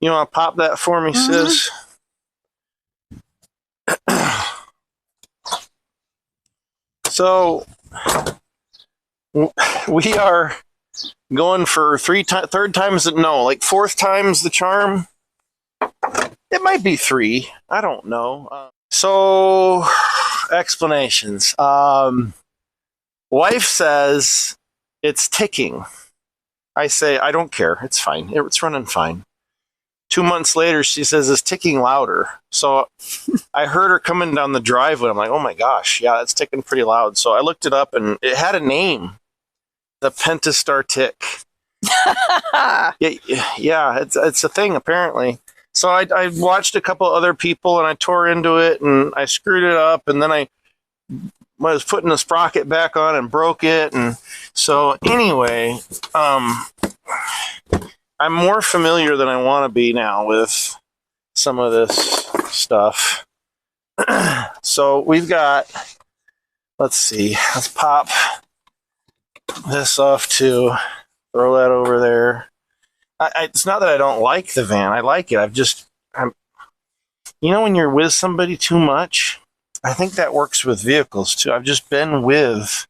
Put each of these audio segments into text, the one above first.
You want to pop that for me, sis? So we are going for third time's fourth time's the charm. It might be 3. I don't know. So explanations. Wife says it's ticking. I say I don't care. It's fine. It's running fine. 2 months later, she says it's ticking louder. So I heard her coming down the driveway. I'm like, oh my gosh, yeah, it's ticking pretty loud. So I looked it up, and it had a name, the Pentastar Tick. Yeah, it's a thing apparently. So I watched a couple other people, and I tore into it, and I screwed it up, and then I was putting the sprocket back on and broke it. And so anyway, I'm more familiar than I want to be now with some of this stuff. So we've got, let's pop this off too. Throw that over there. It's not that I don't like the van. I like it. When you're with somebody too much, I think that works with vehicles too. I've just been with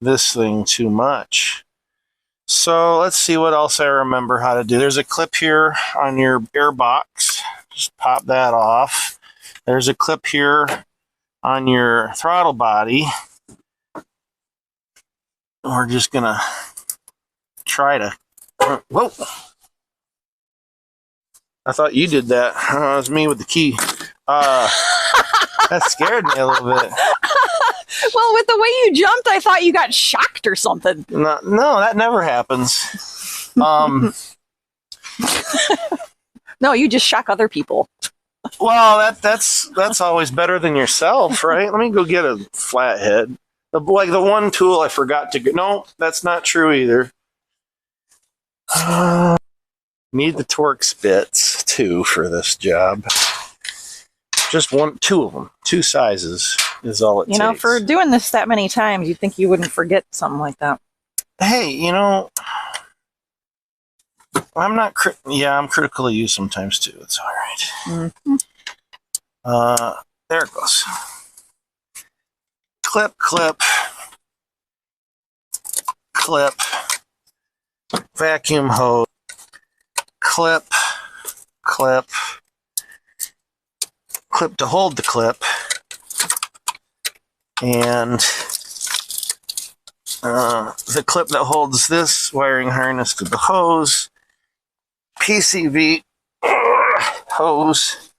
this thing too much. So let's see what else I remember how to do. There's a clip here on your air box. Just pop that off. There's a clip here on your throttle body. We're just going to try to... Whoa! I thought you did that. It was me with the key. That scared me a little bit. Well, with the way you jumped, I thought you got shocked or something. No, that never happens. No, you just shock other people. Well, that's always better than yourself, right? Let me go get a flathead. The one tool I forgot to get. No, that's not true either. Need the torque spits too for this job. Just 2 of them, 2 sizes is all it takes. You know, for doing this that many times, you'd think you wouldn't forget something like that. Hey, I'm not. I'm critical of you sometimes too. It's all right. Mm-hmm. There it goes. Clip, vacuum hose, clip to hold the clip, and the clip that holds this wiring harness to the hose, PCV hose.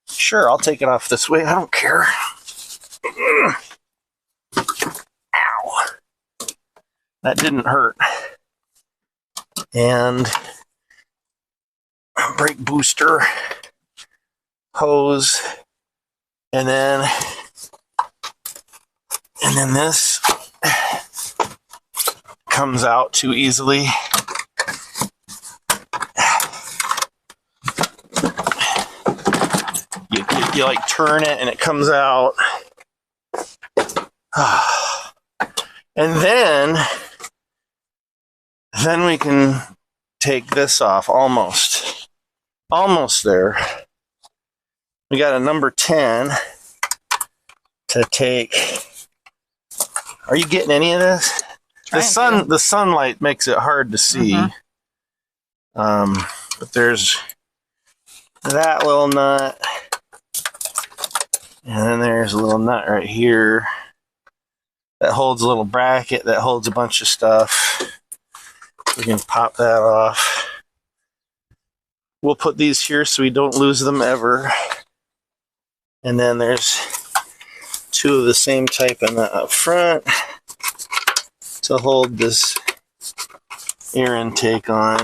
Sure, I'll take it off this way. I don't care. Ow. That didn't hurt. And brake booster hose. And then this comes out too easily. You like turn it and it comes out. And then we can take this off. Almost there. We got a number 10 to take. Are you getting any of this? The sunlight makes it hard to see. But there's that little nut. And then there's a little nut right here that holds a little bracket that holds a bunch of stuff. We can pop that off. We'll put these here so we don't lose them ever. And then there's 2 of the same type in the up front to hold this air intake on.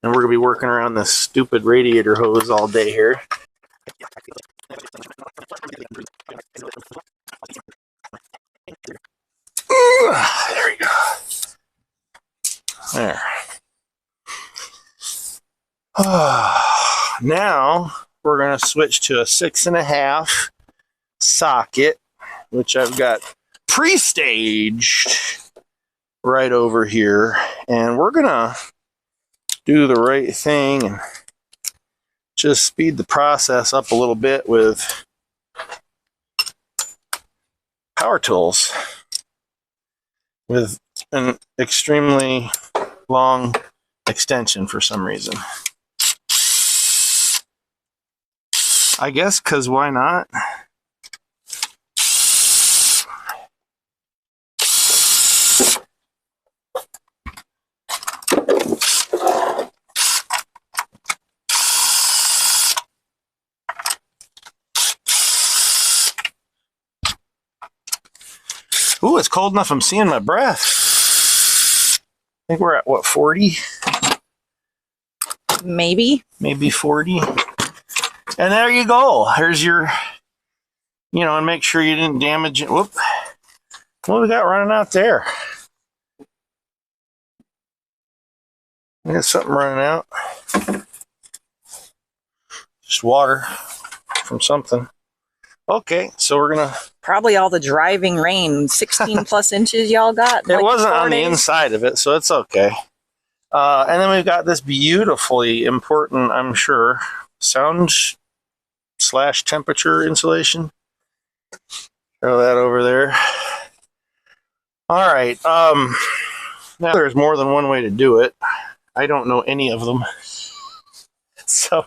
And we're going to be working around this stupid radiator hose all day here. There we go. There. Now we're going to switch to a 6.5 socket, which I've got pre-staged right over here. And we're going to do the right thing and just speed the process up a little bit with power tools with an extremely long extension for some reason. I guess because why not? Ooh, it's cold enough I'm seeing my breath. I think we're at, what, 40? Maybe. Maybe 40. And there you go. Here's your, and make sure you didn't damage it. Whoop. What we got running out there? We got something running out. Just water from something. Okay, so we're going to... Probably all the driving rain, 16 plus inches y'all got. It wasn't on the inside of it, so it's okay. And then we've got this beautifully important, I'm sure, sound/temperature insulation. Throw that over there. All right. Now there's more than one way to do it. I don't know any of them. So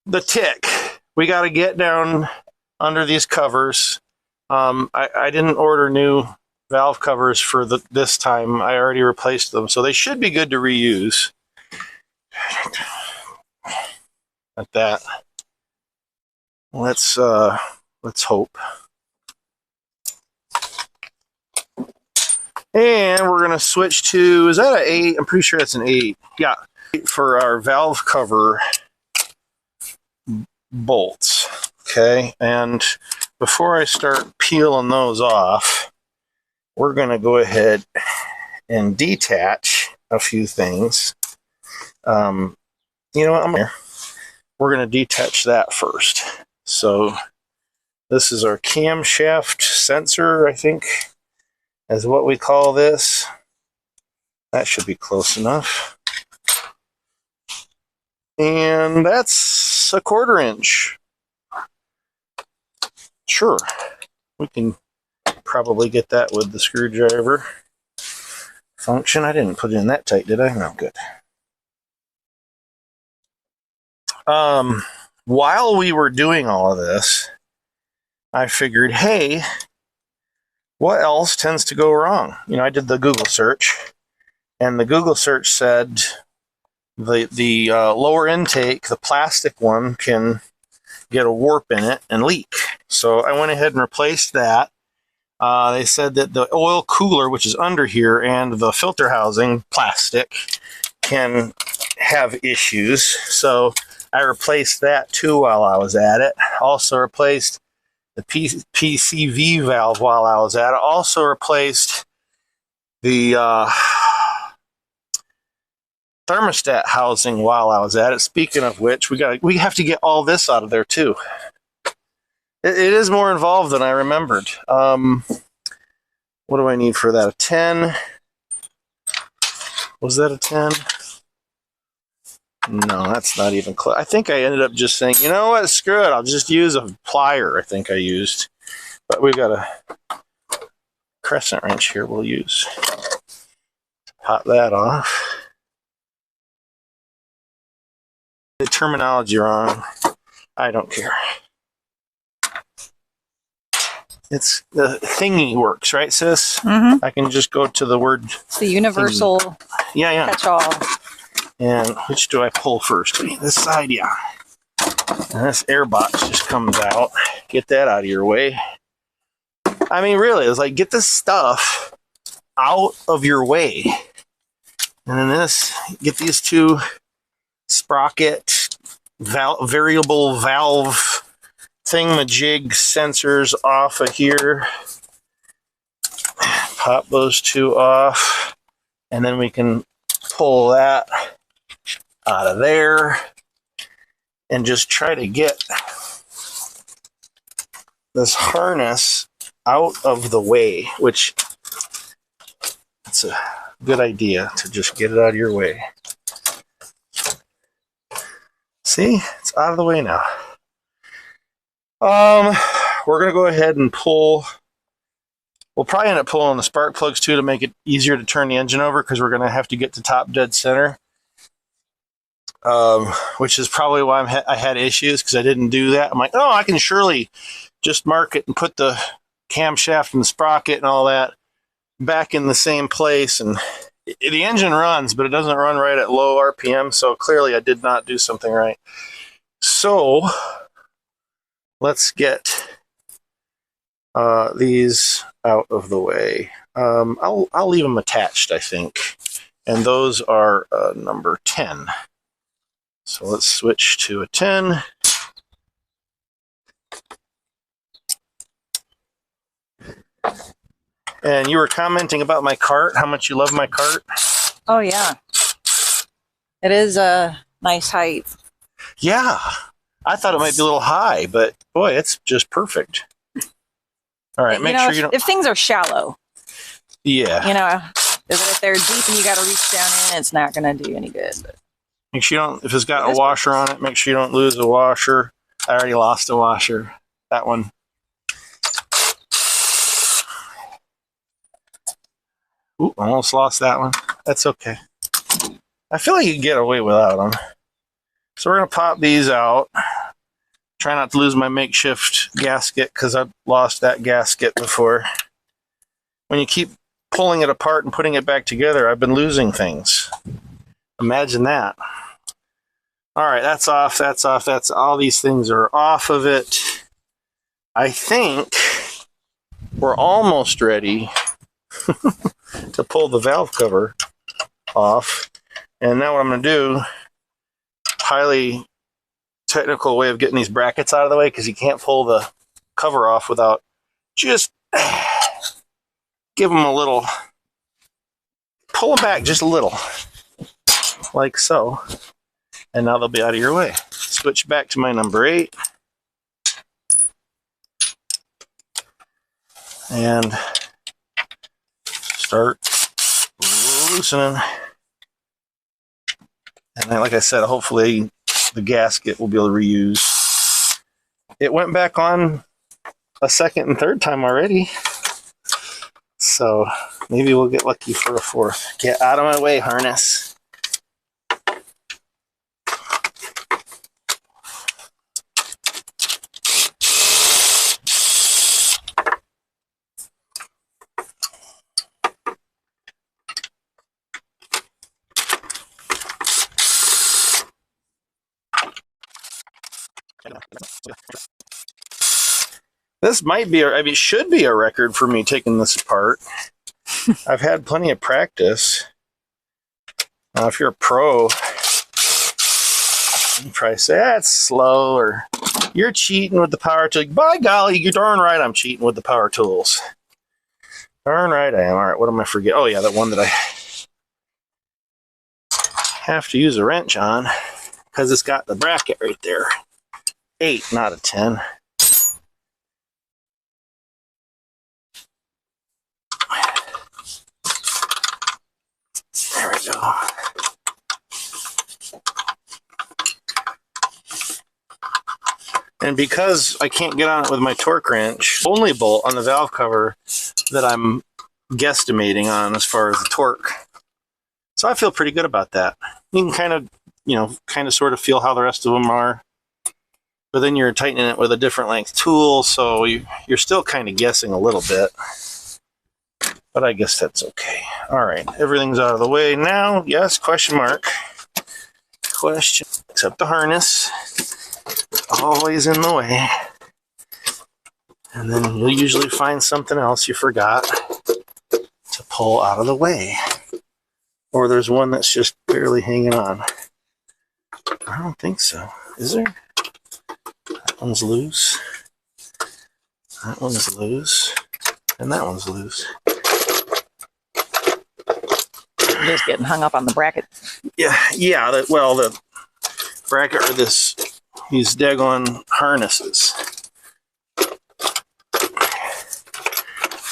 the tick, we got to get down under these covers. I didn't order new valve covers for this time. I already replaced them, so they should be good to reuse. Like that. Let's hope. And we're gonna switch to, is that an 8? I'm pretty sure that's an 8. Yeah, for our valve cover bolts. Okay, and before I start peeling those off, we're gonna go ahead and detach a few things. You know what? We're gonna detach that first. So this is our camshaft sensor, I think, is what we call this. That should be close enough. And that's a 1/4 inch. Sure, we can probably get that with the screwdriver function. I didn't put it in that tight, did I? No, good. While we were doing all of this, I figured, hey, what else tends to go wrong? I did the Google search, and the Google search said the lower intake, the plastic one, can get a warp in it and leak. So I went ahead and replaced that. They said that the oil cooler, which is under here, and the filter housing, plastic, can have issues. So I replaced that too while I was at it. Also replaced the PCV valve while I was at it. Also replaced the thermostat housing while I was at it. Speaking of which, we have to get all this out of there too. It is more involved than I remembered. What do I need for that? A 10? Was that a 10? No, that's not even close. I think I ended up just saying, you know what, screw it, I'll just use a plier, I think I used. But we've got a crescent wrench here we'll use. Pop that off. The terminology wrong. I don't care. It's the thingy works, right, sis? Mm-hmm. I can just go to the word. It's the universal catch-all. And which do I pull first? This side, yeah. And this air box just comes out. Get that out of your way. I mean, really, it's like, get this stuff out of your way. And then this, get these two sprocket variable valve thingamajig sensors off of here. Pop those two off. And then we can pull that out of there and just try to get this harness out of the way, which it's a good idea to just get it out of your way. See, it's out of the way now. We're gonna go ahead and pull. We'll probably end up pulling the spark plugs too to make it easier to turn the engine over, because we're gonna have to get to top dead center. Which is probably why I had issues, because I didn't do that. I'm like, oh, I can surely just mark it and put the camshaft and the sprocket and all that back in the same place. And the engine runs, but it doesn't run right at low RPM. So clearly I did not do something right. So let's get these out of the way. I'll leave them attached, I think. And those are number 10. So let's switch to a 10. And you were commenting about my cart, how much you love my cart. Oh, yeah. It is a nice height. Yeah. I thought it might be a little high, but boy, it's just perfect. All right, make sure you don't... If things are shallow. Yeah. You know, if they're deep and you got to reach down in, it's not going to do any good. But. Make sure you don't, if it's got a washer on it, make sure you don't lose a washer. I already lost a washer. That one. Ooh, almost lost that one. That's okay. I feel like you can get away without them. So we're going to pop these out. Try not to lose my makeshift gasket, because I've lost that gasket before. When you keep pulling it apart and putting it back together, I've been losing things. Imagine that. All right, that's off, that's off, that's all these things are off of it. I think we're almost ready to pull the valve cover off. And now what I'm going to do, highly technical way of getting these brackets out of the way, because you can't pull the cover off without just give them a little, pull them back just a little, like so. And now they'll be out of your way. Switch back to my number 8. And start loosening. And then, like I said, hopefully the gasket will be able to reuse. It went back on a second and third time already. So maybe we'll get lucky for a fourth. Get out of my way, harness. This might be, I mean, it should be a record for me taking this apart. I've had plenty of practice. If you're a pro, you probably say, that's slow, or you're cheating with the power tools. By golly, you're darn right I'm cheating with the power tools. Darn right I am. All right, what am I forgetting? Oh, yeah, that one that I have to use a wrench on, because it's got the bracket right there. 8, not a 10. There we go. And because I can't get on it with my torque wrench, only bolt on the valve cover that I'm guesstimating on as far as the torque. So I feel pretty good about that. You can kind of, sort of feel how the rest of them are. But then you're tightening it with a different length tool, so you're still kind of guessing a little bit. But I guess that's okay. All right, everything's out of the way now. Yes, question mark. Question, except the harness. Always in the way. And then you'll usually find something else you forgot to pull out of the way. Or there's one that's just barely hanging on. I don't think so. Is there? That one's loose. That one's loose. And that one's loose. Just getting hung up on the bracket. Yeah. The bracket, or these daggone harnesses.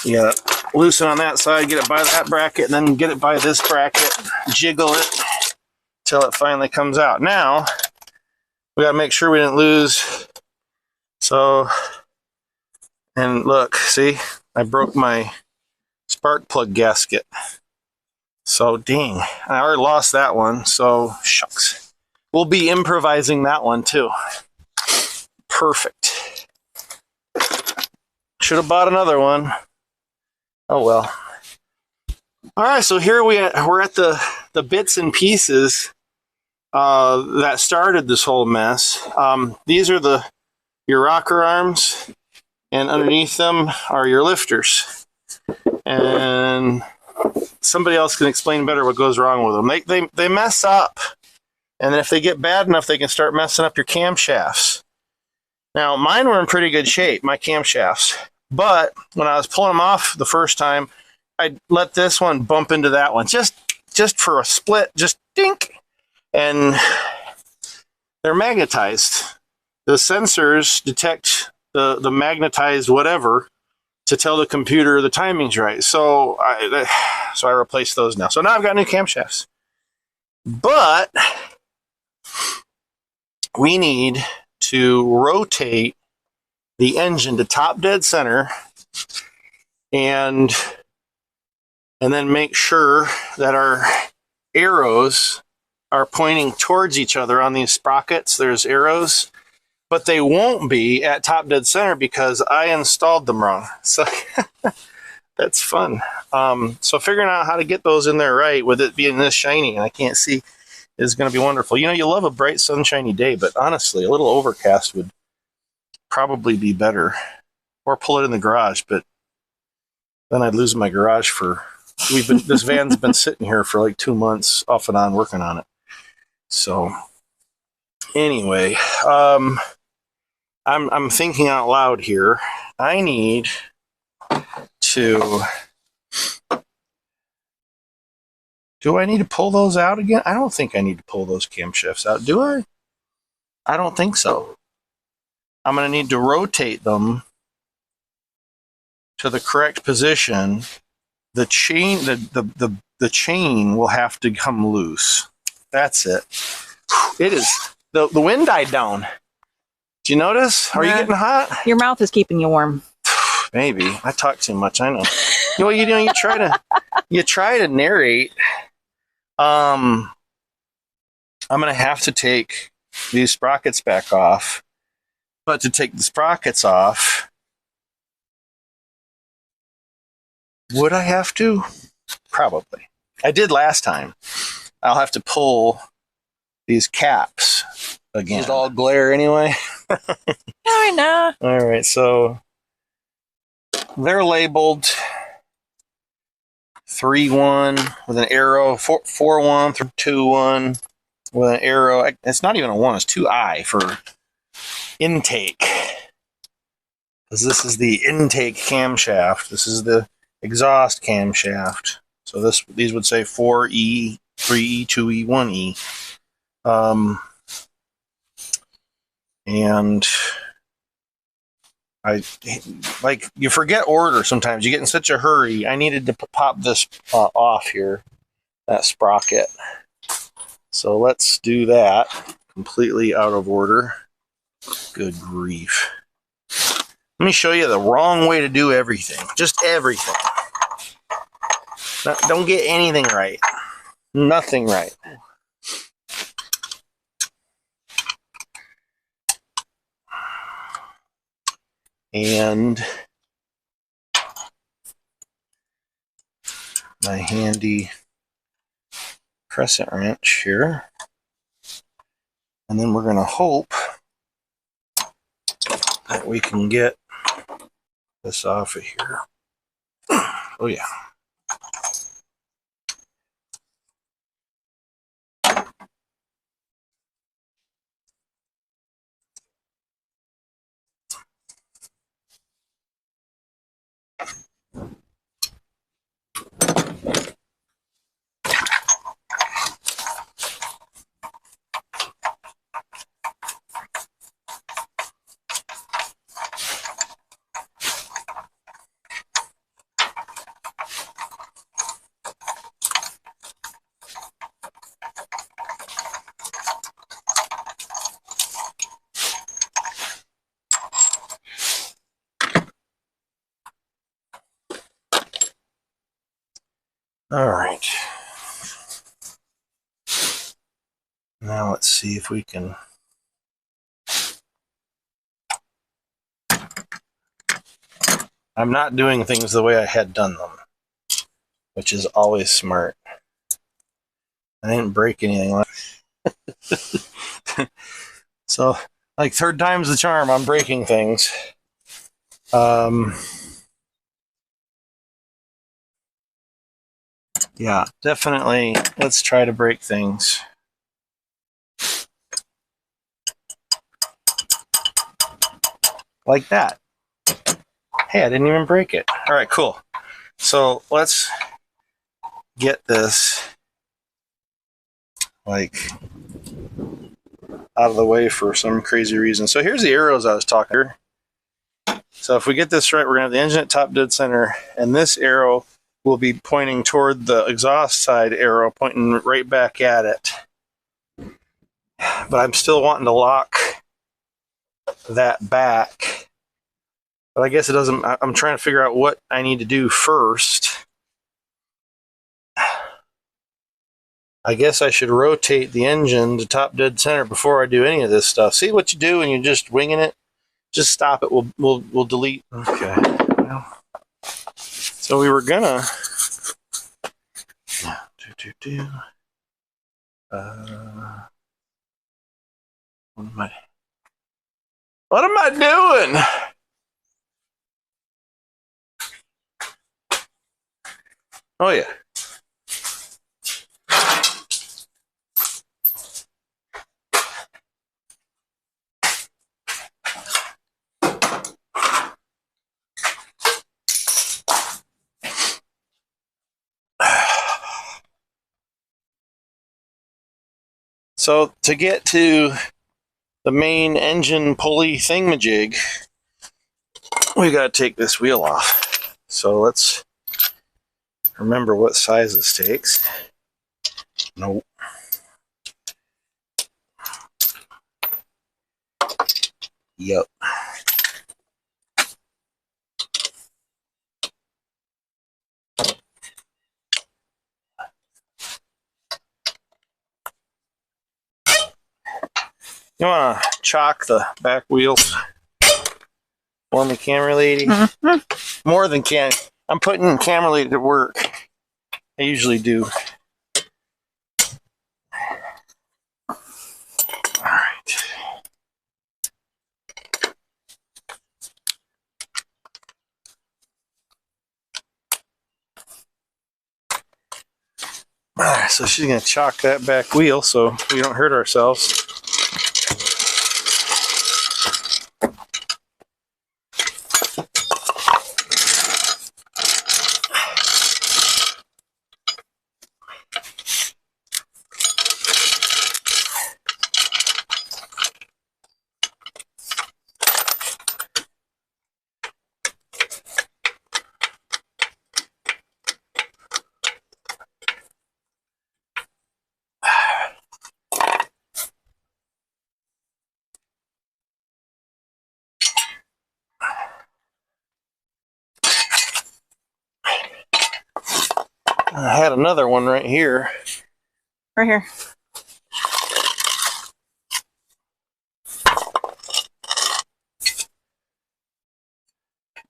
You gotta loosen on that side, get it by that bracket, and then get it by this bracket, jiggle it till it finally comes out. Now, we gotta make sure we didn't lose. So, and look, see, I broke my spark plug gasket. So, dang, I already lost that one, so shucks. We'll be improvising that one too. Perfect. Should have bought another one. Oh well. All right, so here we're at the bits and pieces that started this whole mess. These are your rocker arms, and underneath them are your lifters. And somebody else can explain better what goes wrong with them. They mess up, and then if they get bad enough, they can start messing up your camshafts. Now, mine were in pretty good shape, my camshafts. But when I was pulling them off the first time, I let this one bump into that one, just for a split, just dink. And they're magnetized. The sensors detect the magnetized whatever to tell the computer the timing's right. So I replaced those now. So now I've got new camshafts. But we need to rotate the engine to top dead center and then make sure that our arrows are pointing towards each other on these sprockets. There's arrows, but they won't be at top dead center because I installed them wrong. So that's fun. So figuring out how to get those in there right with it being this shiny and I can't see is going to be wonderful. You know, you love a bright sunshiny day, but honestly, a little overcast would probably be better. Or pull it in the garage, but then I'd lose my garage for... this van's been sitting here for like 2 months off and on working on it. So anyway, I'm thinking out loud here. I need to... Do I need to pull those out again? I don't think I need to pull those camshafts out. Do I? I don't think so. I'm going to need to rotate them to the correct position. The chain, the chain will have to come loose. That's it. It is. The wind died down. Do you notice? Are you getting hot? Your mouth is keeping you warm. Maybe. I talk too much. I know. You try to narrate. I'm gonna have to take these sprockets back off. But to take the sprockets off, would I have to? Probably. I did last time. I'll have to pull these caps again. It's all glare anyway. I know. All right, so they're labeled 3-1 with an arrow, 4-1 through 2-1 with an arrow. It's not even a 1, it's 2I for intake. Because this is the intake camshaft. This is the exhaust camshaft. So these would say 4E, 3E, 2E, 1E. And you forget order sometimes. You get in such a hurry. I needed to pop this off here, that sprocket. So let's do that. Completely out of order. Good grief. Let me show you the wrong way to do everything. Just everything. Don't get anything right. Nothing right. And my handy crescent wrench here. And then we're going to hope that we can get this off of here. Oh yeah. All right. Now let's see if we can. I'm not doing things the way I had done them, which is always smart. I didn't break anything. So, like, third time's the charm on breaking things. Yeah, definitely. Let's try to break things. Like that. Hey, I didn't even break it. All right, cool. So let's get this like out of the way for some crazy reason. So here's the arrows I was talking about. So if we get this right, we're going to have the engine at top dead center, and this arrow will be pointing toward the exhaust side arrow, pointing right back at it. But I'm still wanting to lock that back. But I guess it doesn't. I'm trying to figure out what I need to do first. I guess I should rotate the engine to top dead center before I do any of this stuff. See what you do when you're just winging it? Just stop it. We'll delete. Okay. Well, so we were gonna. What am I doing? Oh yeah. So to get to the main engine pulley thingamajig, we got to take this wheel off. So let's remember what size this takes. Nope. Yep. You want to chalk the back wheels for me, camera lady? Mm-hmm. More than can. I'm putting camera lady to work. I usually do. All right. All right, so she's going to chalk that back wheel so we don't hurt ourselves. I had another one right here. Right here.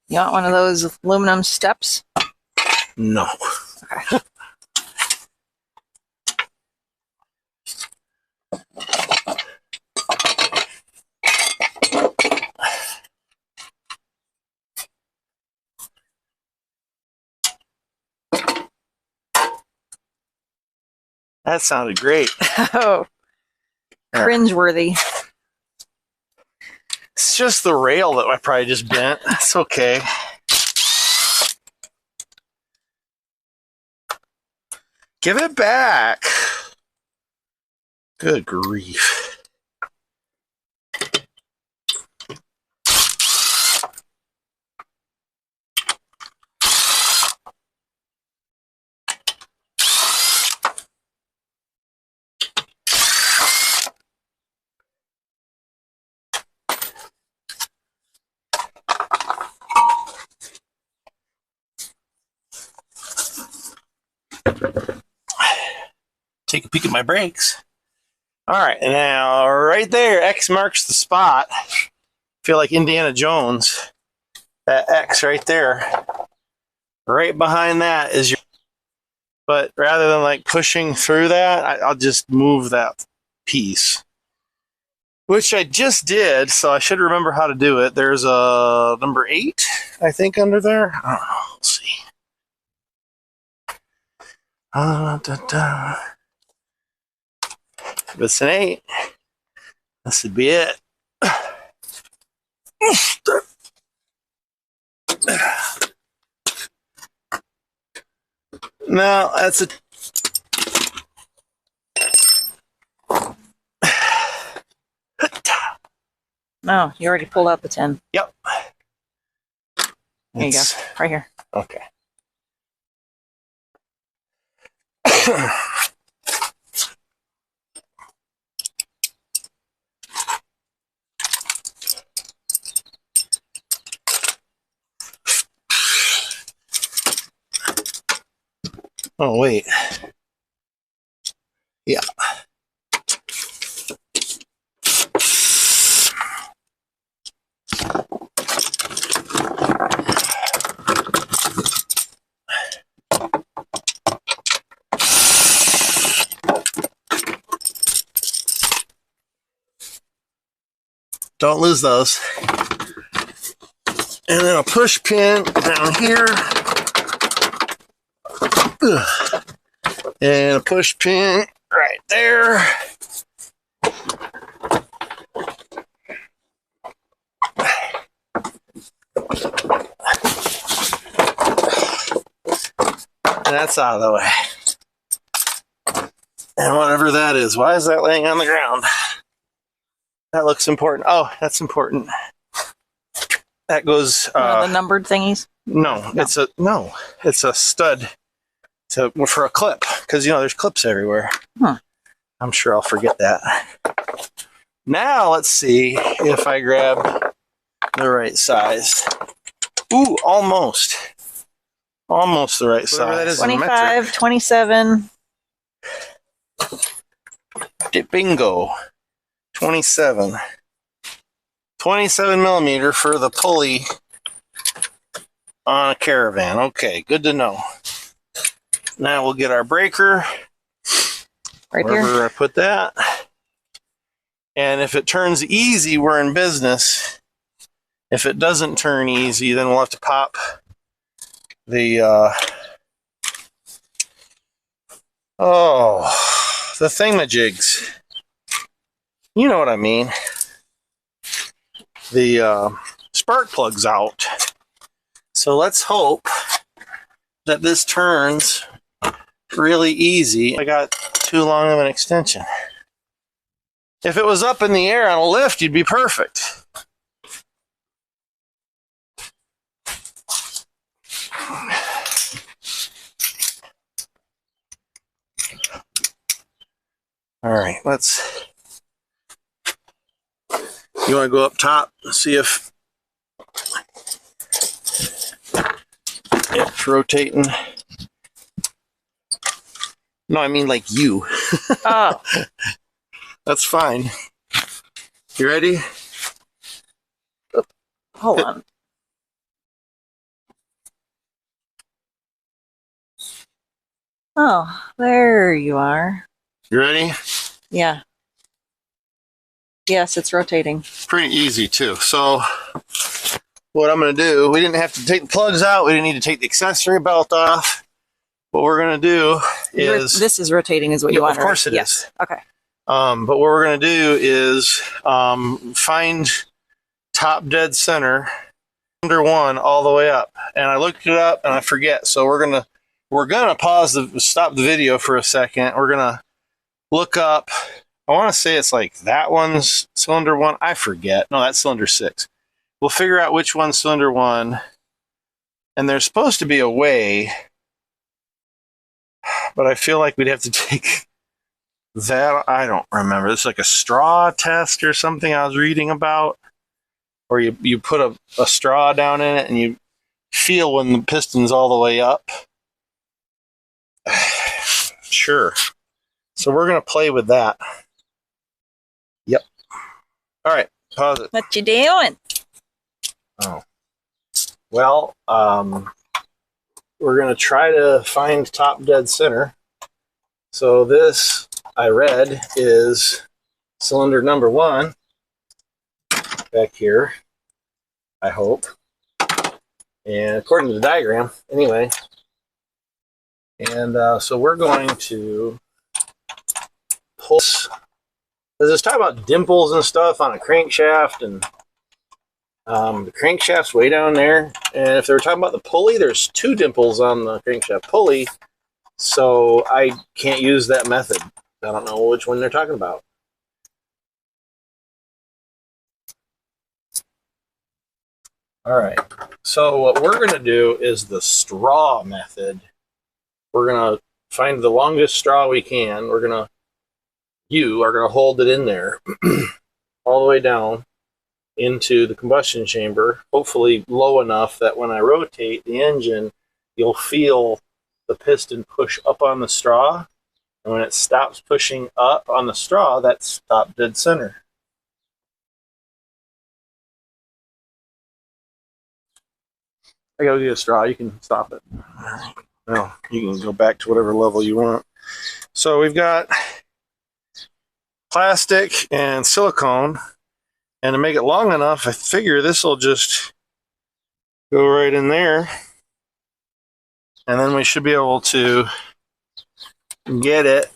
You want one of those aluminum steps? No. Okay. That sounded great. Oh, cringeworthy. It's just the rail that I probably just bent. That's okay. Give it back. Good grief. take a peek at my brakes. All right, and now right there, X marks the spot. Feel like Indiana Jones. That X right there. Right behind that is your... But rather than like pushing through that, I'll just move that piece. Which I just did, so I should remember how to do it. There's a number 8, I think, under there. I don't know. Let's see. If it's an 8, this would be it. No, that's a... No, you already pulled out the 10. Yep. There you go. Right here. Okay. Oh, wait. Yeah. Don't lose those. And then a push pin down here. And a push pin right there. And that's out of the way. And whatever that is, why is that laying on the ground? That looks important. Oh, that's important. That goes... the numbered thingies? No, it's a stud for a clip, because there's clips everywhere. I'm sure I'll forget that. Now let's see if I grab the right size. Ooh, almost the right size. That is 25, 27. Bingo. 27 millimeter for the pulley on a Caravan. Okay, good to know. Now we'll get our breaker Right wherever here. I put that. And if it turns easy, we're in business. If it doesn't turn easy, then we'll have to pop the the thingamajigs. You know what I mean. The spark plug's out. So let's hope that this turns really easy. I got too long of an extension. If it was up in the air on a lift, you'd be perfect. All right, let's... You want to go up top and see if it's rotating? No, I mean like you. Oh. That's fine. You ready? Hold on. Oh, there you are. You ready? Yeah. Yes, it's rotating. Pretty easy too. So what I'm going to do, we didn't have to take the plugs out. We didn't need to take the accessory belt off. What we're going to do is... This is rotating is what you want. Of course it yes. is. Okay. But what we're going to do is find top dead center under 1 all the way up. And I looked it up and I forget. So we're going to stop the video for a second. We're going to look up... I want to say it's like that one's cylinder 1. I forget. No, that's cylinder 6. We'll figure out which one's cylinder 1. And there's supposed to be a way, but I feel like we'd have to take that. I don't remember. It's like a straw test or something I was reading about. Or you put a straw down in it and you feel when the piston's all the way up. Sure. So we're going to play with that. Yep. All right. Pause it. What you doing? Oh. Well, we're going to try to find top dead center. So this, I read, is cylinder number 1 back here, I hope. And according to the diagram, anyway. And so we're going to pull. There's this talk about dimples and stuff on a crankshaft, and the crankshaft's way down there. And if they were talking about the pulley, there's 2 dimples on the crankshaft pulley. So I can't use that method. I don't know which one they're talking about. All right. So what we're going to do is the straw method. We're going to find the longest straw we can. You are going to hold it in there all the way down into the combustion chamber, hopefully low enough that when I rotate the engine, you'll feel the piston push up on the straw. And when it stops pushing up on the straw, that's top dead center. I gotta get a straw. You can stop it. All right. Well, you can go back to whatever level you want. So we've got plastic and silicone, and to make it long enough, I figure this will just go right in there, and then we should be able to get it.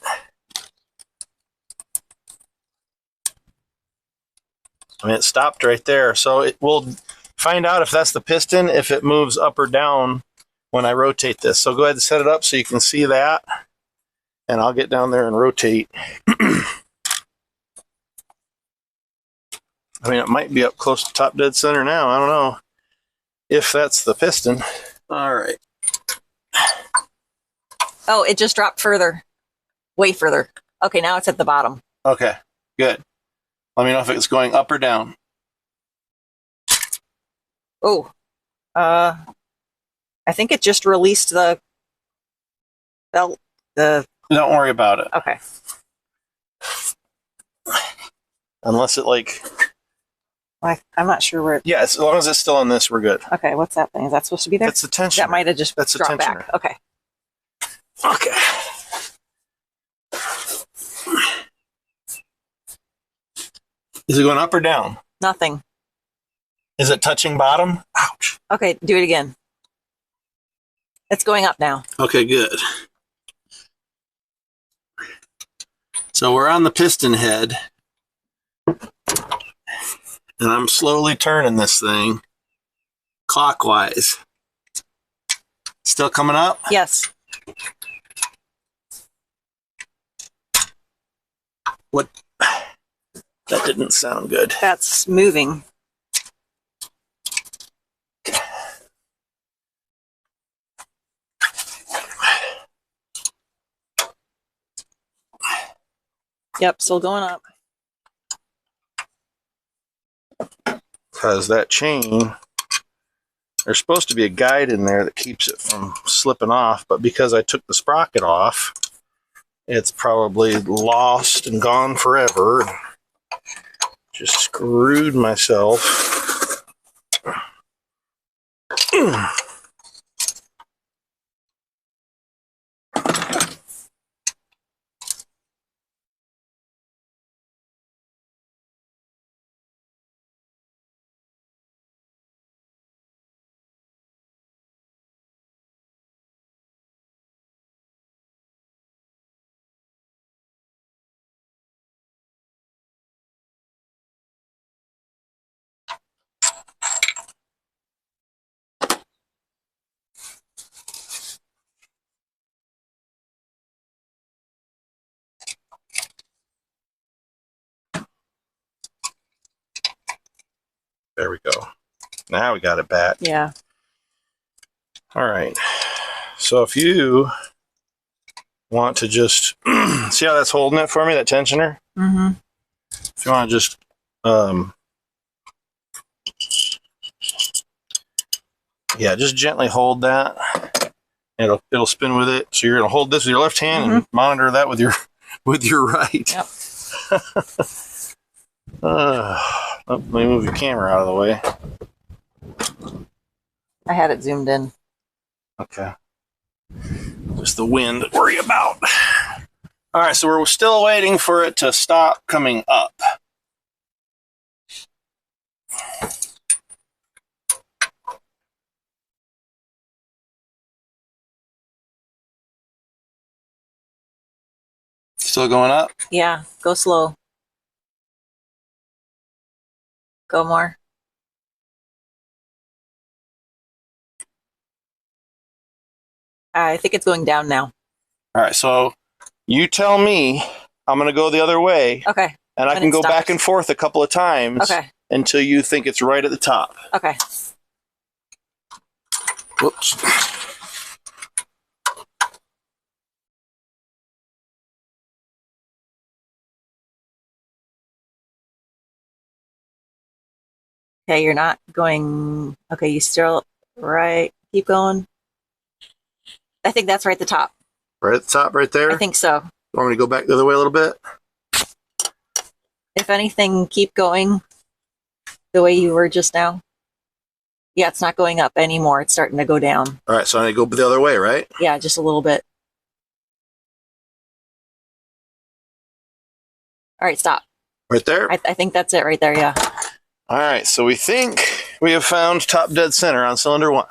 I mean, it stopped right there, so it will find out if that's the piston, if it moves up or down when I rotate this. So go ahead and set it up so you can see that, and I'll get down there and rotate. I mean, it might be up close to top dead center now. I don't know if that's the piston. All right. Oh, it just dropped further. Way further. Okay, now it's at the bottom. Okay, good. Let me know if it's going up or down. Oh, I think it just released the belt. Don't worry about it. Okay. Unless it I'm not sure where. Yeah, as long as it's still on this, we're good. Okay, what's that thing? Is that supposed to be there? That's the tensioner. That might have just That's the dropped tensioner. back. Okay. Okay. Is it going up or down? Nothing. Is it touching bottom? Ouch. Okay, do it again. It's going up now. Okay, good. So we're on the piston head, and I'm slowly turning this thing clockwise. Still coming up? Yes. What? That didn't sound good. That's moving. Yep, still going up. Because that chain, there's supposed to be a guide in there that keeps it from slipping off, but because I took the sprocket off, it's probably lost and gone forever. Just screwed myself. There we go. Now we got it back. Yeah. All right. So if you want to just see how that's holding it for me, that tensioner? Mm-hmm. If you want to just yeah, just gently hold that. It'll spin with it. So you're gonna hold this with your left hand and monitor that with your with your right. Yep. Let me move your camera out of the way. I had it zoomed in. Okay. Just the wind to worry about. All right, so we're still waiting for it to stop coming up. Still going up? Yeah, go slow. Go more. I think it's going down now. All right, so you tell me. I'm going to go the other way. Okay. And I When can it go stops. back and forth a couple of times Okay. until you think it's right at the top. Okay. Whoops. Okay, you're not going. Okay, you still right. Keep going. I think that's right at the top. Right at the top, right there? I think so. Want me to go back the other way a little bit? If anything, keep going the way you were just now. Yeah, it's not going up anymore. It's starting to go down. All right, so I need to go the other way, right? Yeah, just a little bit. All right, stop. Right there? I think that's it right there, yeah. All right, so we think we have found top dead center on cylinder 1.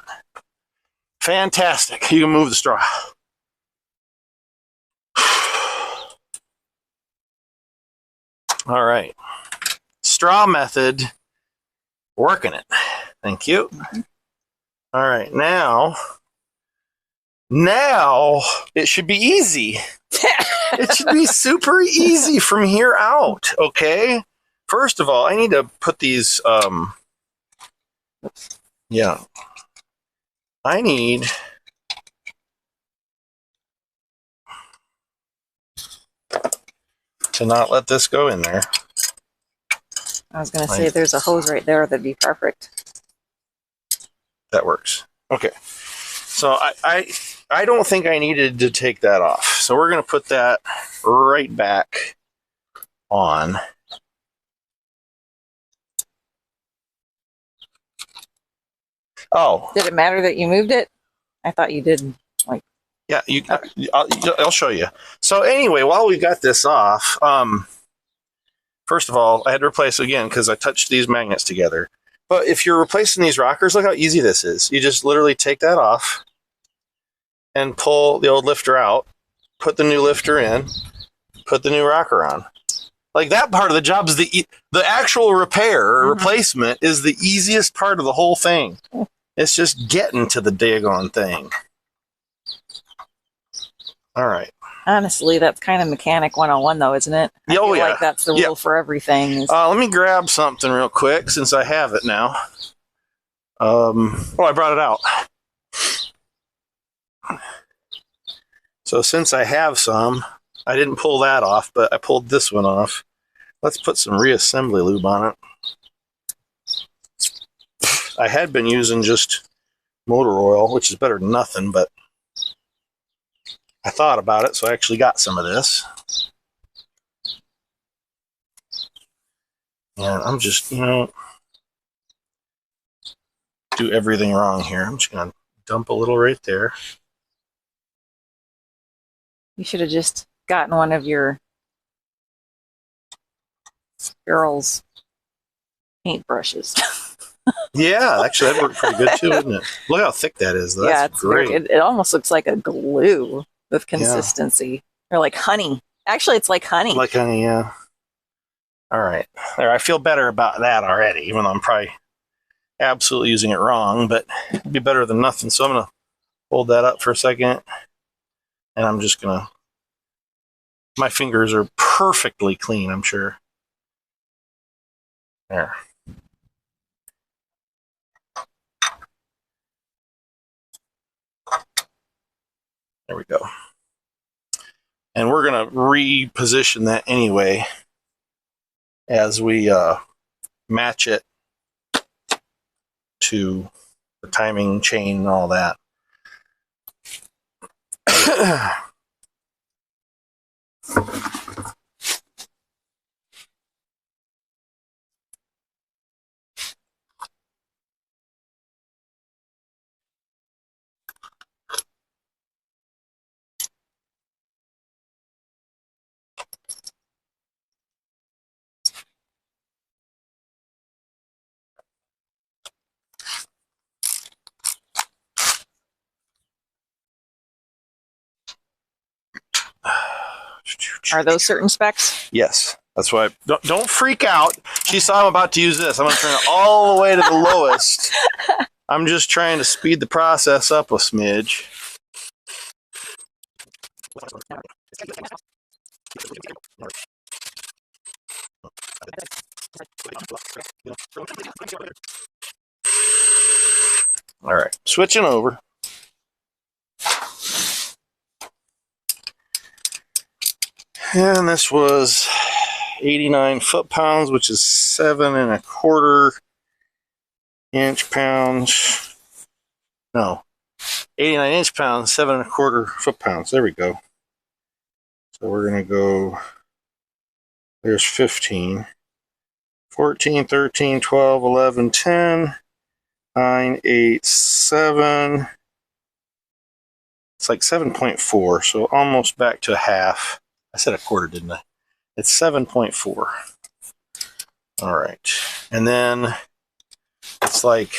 Fantastic. You can move the straw. All right. Straw method. Working it. Thank you. All right, now it should be easy. It should be super easy from here out, okay? First of all, I need to put these, yeah. I need to not let this go in there. I was going to say, there's a hose right there. That'd be perfect. That works. Okay. So I don't think I needed to take that off. So we're going to put that right back on. Oh. Did it matter that you moved it? I thought you did. Yeah, I'll show you. So anyway, while we got this off, first of all, I had to replace it again because I touched these magnets together. But if you're replacing these rockers, look how easy this is. You just literally take that off and pull the old lifter out, put the new lifter in, put the new rocker on. Like that part of the job is the actual repair or replacement is the easiest part of the whole thing. It's just getting to the daggone thing. All right. Honestly, that's kind of mechanic 101, though, isn't it? I feel like that's the rule for everything. Let me grab something real quick since I have it now. I brought it out. So since I have some, I didn't pull that off, but I pulled this one off. Let's put some reassembly lube on it. I had been using just motor oil, which is better than nothing, but I thought about it, so I actually got some of this. And I'm just, do everything wrong here. I'm just going to dump a little right there. You should have just gotten one of your girls' paintbrushes. Yeah, actually, that worked pretty good too, isn't it? Look how thick that is, though. Yeah, That's great. it almost looks like a glue with consistency. Or like honey. Actually, it's like honey. Like honey, yeah. All right. There, I feel better about that already, even though I'm probably absolutely using it wrong, but it'd be better than nothing. So I'm going to hold that up for a second, and I'm just going to... My fingers are perfectly clean, I'm sure. There. There we go. And we're going to reposition that anyway as we match it to the timing chain and all that. Are those certain specs? Yes. That's why. Don't freak out. She saw I'm about to use this. I'm going to turn it all the way to the lowest. I'm just trying to speed the process up a smidge. All right, switching over. And this was 89 foot-pounds, which is 7.25 inch-pounds. No, 89 inch-pounds, 7.25 foot-pounds. There we go. So we're going to go, there's 15. 14, 13, 12, 11, 10, 9, 8, 7. It's like 7.4, so almost back to a half. I said a quarter, didn't I? It's 7.4. All right. And then it's like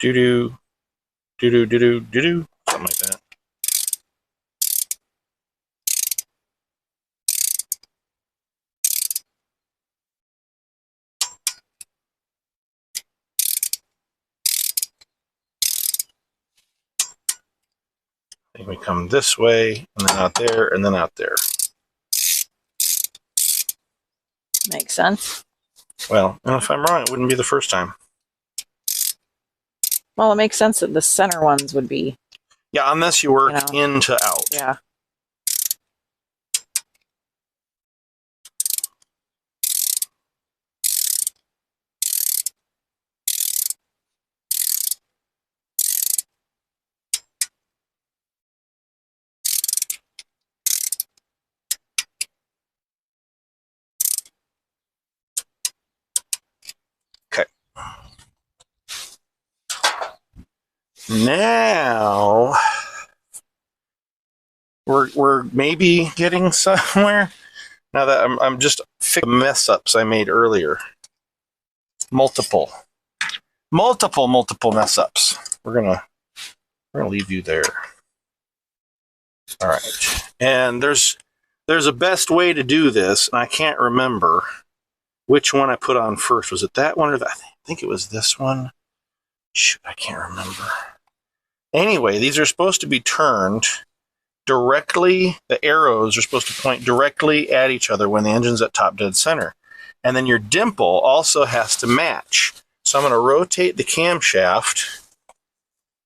doo-doo, doo-doo, doo-doo, doo-doo, something like that. And we come this way, and then out there, and then out there. Makes sense. Well, and if I'm wrong, it wouldn't be the first time. Well, it makes sense that the center ones would be. Yeah, unless you work You in to out. Yeah. Okay. Now we're maybe getting somewhere. Now that I'm just fixing the mess ups I made earlier. Multiple mess ups. We're gonna leave you there. All right. And there's a best way to do this, and I can't remember which one I put on first. Was it that one or that? I think it was this one. Shoot, I can't remember. Anyway, these are supposed to be turned directly. The arrows are supposed to point directly at each other when the engine's at top dead center. And then your dimple also has to match. So I'm going to rotate the camshaft,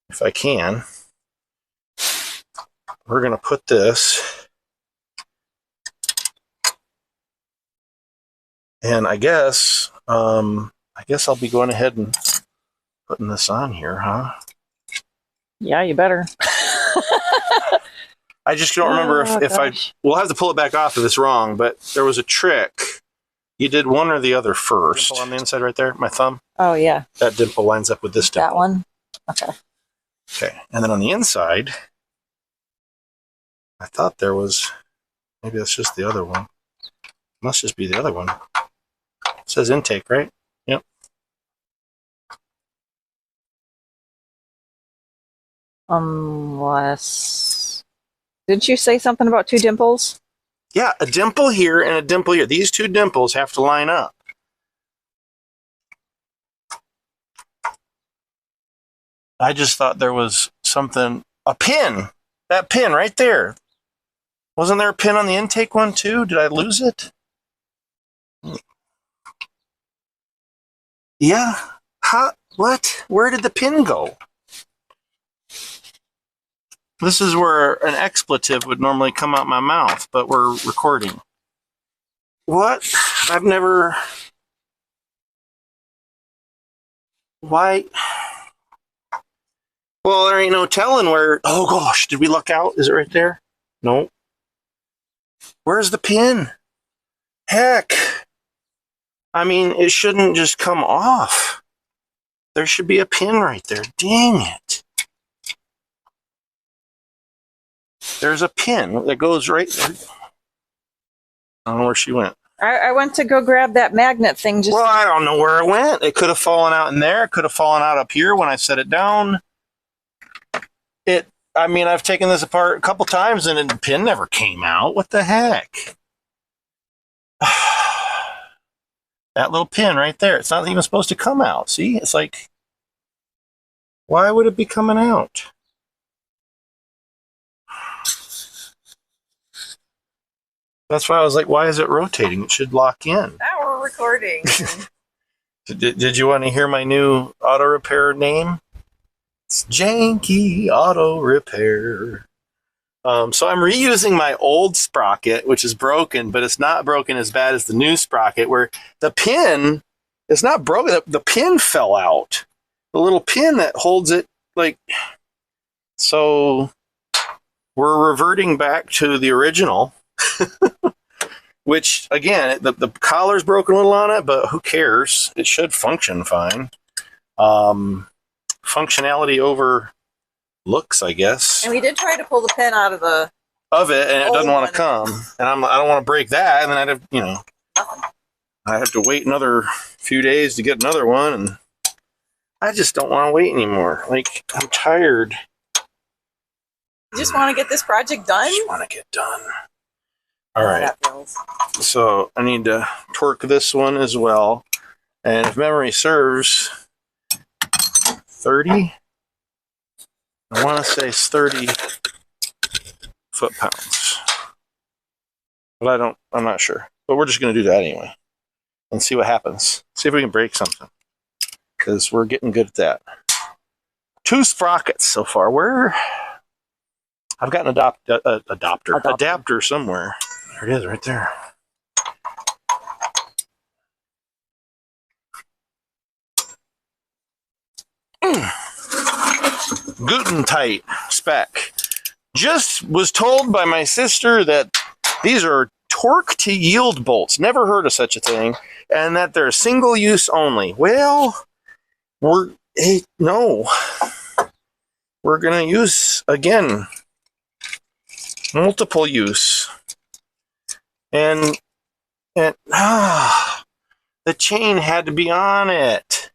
if I can. We're going to put this, and I guess I'll be going ahead and putting this on here, huh? Yeah, you better. I just don't remember if we'll have to pull it back off if it's wrong, but there was a trick. You did one or the other first. Dimple on the inside right there, my thumb. Oh, yeah. That dimple lines up with this dimple. That one? Okay. Okay, and then on the inside, I thought there was, maybe that's just the other one. Must just be the other one. It says intake, right? Yep. Unless... Didn't you say something about two dimples? Yeah, a dimple here and a dimple here. These two dimples have to line up. I just thought there was something, a pin. That pin right there. Wasn't there a pin on the intake one too? Did I lose it? Yeah. How? What? Where did the pin go? This is where an expletive would normally come out my mouth, but we're recording. What? I've never... Why? Well, there ain't no telling where... Oh, gosh. Did we luck out? Is it right there? No. Where's the pin? Heck. I mean, it shouldn't just come off. There should be a pin right there. Dang it. There's a pin that goes right there. I don't know where she went. I went to go grab that magnet thing. Well, I don't know where it went. It could have fallen out in there. It could have fallen out up here when I set it down. I mean, I've taken this apart a couple times and the pin never came out. What the heck? That little pin right there. It's not even supposed to come out. See? It's like, why would it be coming out? That's why I was like, why is it rotating? It should lock in. Now we're recording. Did you want to hear my new auto repair name? It's Janky Auto Repair. So I'm reusing my old sprocket, which is broken, but it's not broken as bad as the new sprocket, where the pin is not broken. The pin fell out. The little pin that holds it, like, so we're reverting back to the original, which, again, the collar's broken a little on it, but who cares? It should function fine. Functionality over looks, I guess. And we did try to pull the pin out of it, and it doesn't want to come. And I don't want to break that, and then I'd have, I have to wait another few days to get another one, and I just don't want to wait anymore. Like, I'm tired. You just want to get this project done? I just want to get done. All right. So I need to torque this one as well. And if memory serves, 30? I want to say it's 30 foot-pounds. But I'm not sure. But we're just going to do that anyway. And see what happens. See if we can break something. Because we're getting good at that. 2 sprockets so far. I've got an adapter somewhere. There it is, right there. Guten tight spec. Just was told by my sister that these are torque to yield bolts. Never heard of such a thing. And that they're single use only. Well, no. We're going to use, again, multiple use. And the chain had to be on it.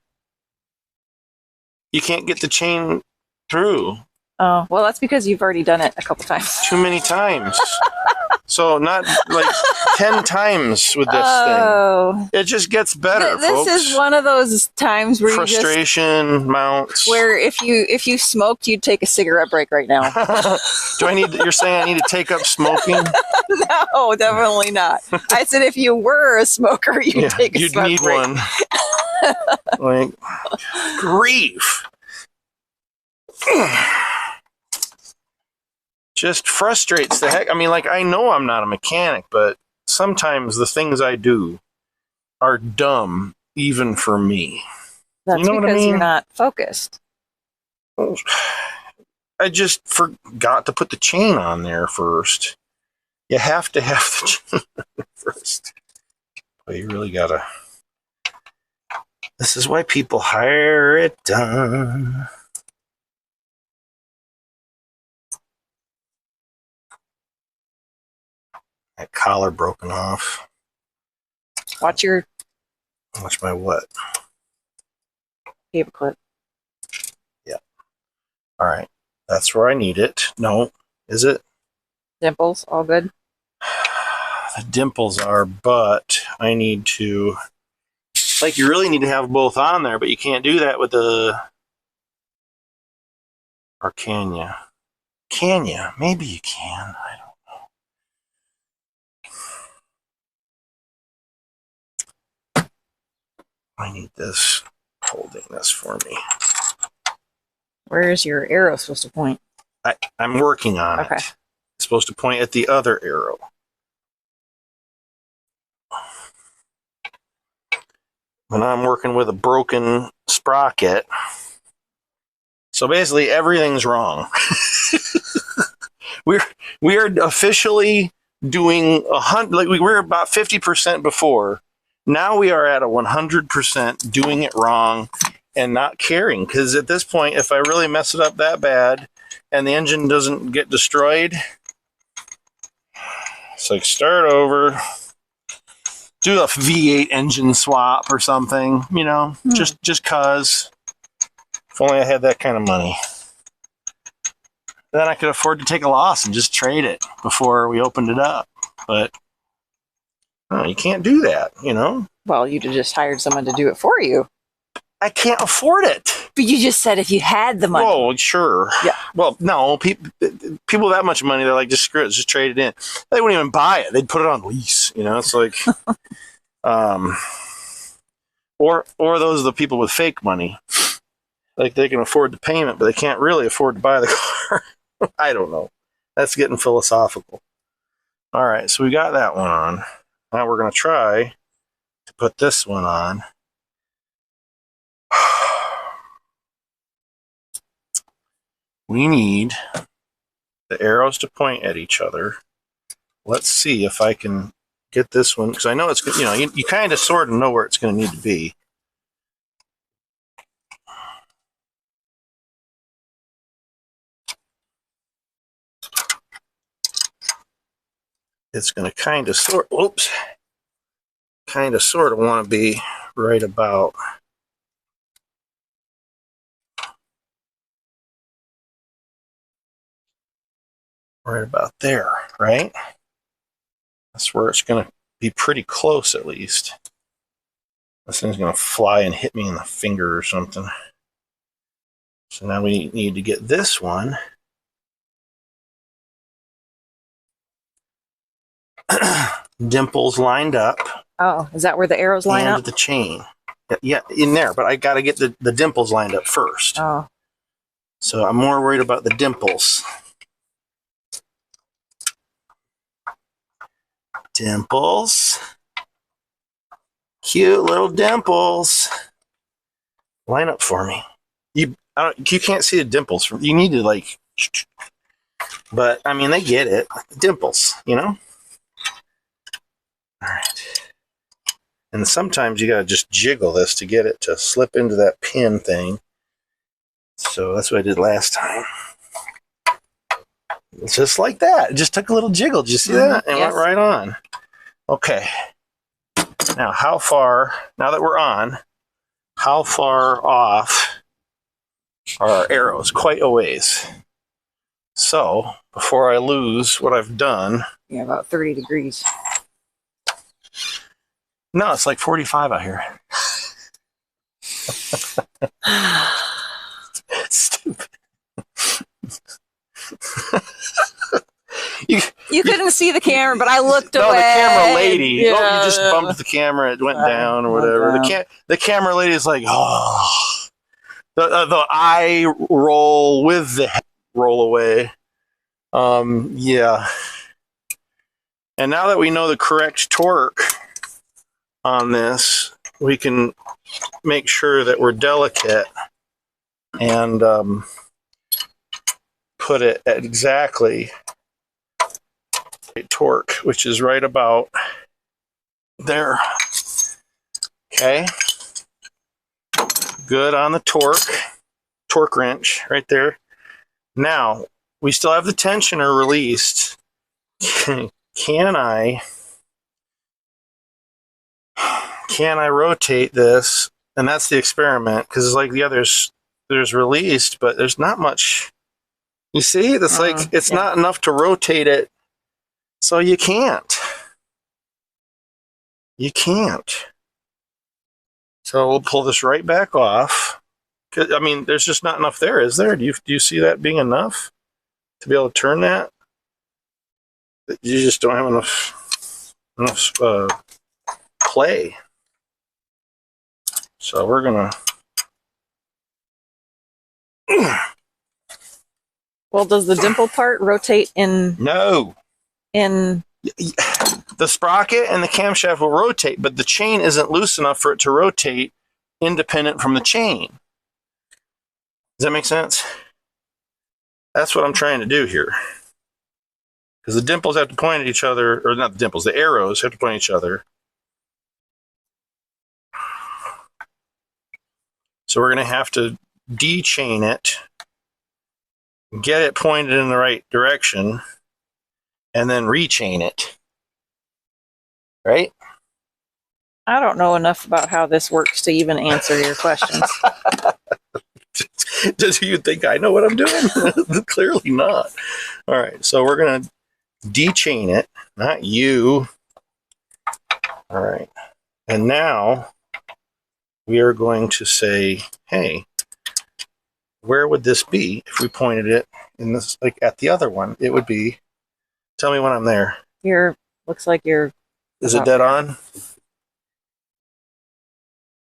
You can't get the chain through. Oh, well, that's because you've already done it a couple times. Too many times. So not like 10 times with this thing. It just gets better, this folks. Is one of those times where frustration mounts. Where if you smoked, you'd take a cigarette break right now. You're saying I need to take up smoking? No, definitely not. I said if you were a smoker, you'd take a smoke break. You'd need one. Like, grief. Just frustrates the heck. I mean, like, I know I'm not a mechanic, but sometimes the things I do are dumb, even for me. That's you know because what I mean? You're not focused. I just forgot to put the chain on there first. You have to have the chain first. But you really gotta. This is why people hire it done. That collar broken off. Watch my what? Paper clip. Yeah. All right. That's where I need it. No. Is it? Dimples, all good? The dimples are, but I need to... Like, you really need to have both on there, but you can't do that with the... Or can you? Can you? Maybe you can. I don't know. I need this holding this for me. Where's your arrow supposed to point? I'm working on it. It's supposed to point at the other arrow. When I'm working with a broken sprocket. So basically everything's wrong. We are officially doing 100, like we were about 50% before. Now we are at a 100% doing it wrong and not caring. Because at this point, if I really mess it up that bad and the engine doesn't get destroyed, it's like start over, do a V8 engine swap or something, you know, just cause. If only I had that kind of money. Then I could afford to take a loss and just trade it before we opened it up. But you can't do that, you know? Well, you'd have just hired someone to do it for you. I can't afford it. But you just said if you had the money. Oh, sure. Yeah. Well, no, people with that much money, they're like, just screw it, just trade it in. They wouldn't even buy it. They'd put it on lease, you know? It's like, or those are the people with fake money. Like they can afford the payment, but they can't really afford to buy the car. I don't know. That's getting philosophical. All right, so we got that one on. Now we're going to try to put this one on. We need the arrows to point at each other. Let's see if I can get this one, because I know it's, you know, you kind of sort of know where it's going to need to be. It's going to kind of sort of want to be right about there, right? That's where it's going to be pretty close, at least. This thing's going to fly and hit me in the finger or something. So now we need to get this one dimples lined up. Oh, is that where the arrows line up? The chain. Yeah, in there, but I got to get the dimples lined up first. Oh. So I'm more worried about the dimples. Dimples. Cute little dimples. Line up for me. You can't see the dimples. You need to like, but I mean, they get it. Dimples, you know? All right. And sometimes you got to just jiggle this to get it to slip into that pin thing. So that's what I did last time. Just like that. It just took a little jiggle. Did you see that? And went right on. Okay. Now, now that we're on, how far off are our arrows? Quite a ways. So, before I lose what I've done. Yeah, about 30 degrees. No, it's like 45 out here. Stupid. You couldn't see the camera, but I looked away. No, the camera lady. Yeah. Oh, you just bumped the camera. It went down or whatever. The camera lady is like, oh. The eye roll with the head roll away. Yeah. And now that we know the correct torque on this, we can make sure that we're delicate and put it at exactly torque, which is right about there. Okay. Good on the torque wrench right there. Now, we still have the tensioner released. Can I rotate this? And that's the experiment, because it's like the others, there's released, but there's not much. You see, it's like it's not enough to rotate it, so you can't. You can't. So we'll pull this right back off. I mean, there's just not enough there, is there? Do you see that being enough to be able to turn that? You just don't have enough play. So we're gonna. Well, does the dimple part rotate in? No. In. The sprocket and the camshaft will rotate, but the chain isn't loose enough for it to rotate independent from the chain. Does that make sense? That's what I'm trying to do here. Because the dimples have to point at each other, or not the dimples, the arrows have to point at each other. So we're going to have to de-chain it, get it pointed in the right direction, and then rechain it. Right? I don't know enough about how this works to even answer your questions. Does you think I know what I'm doing? Clearly not. All right, so we're going to de-chain it, not you. All right. And now we are going to say, hey, where would this be if we pointed it in this, like at the other one? It would be, tell me when I'm there. Looks like you're. Is it dead on?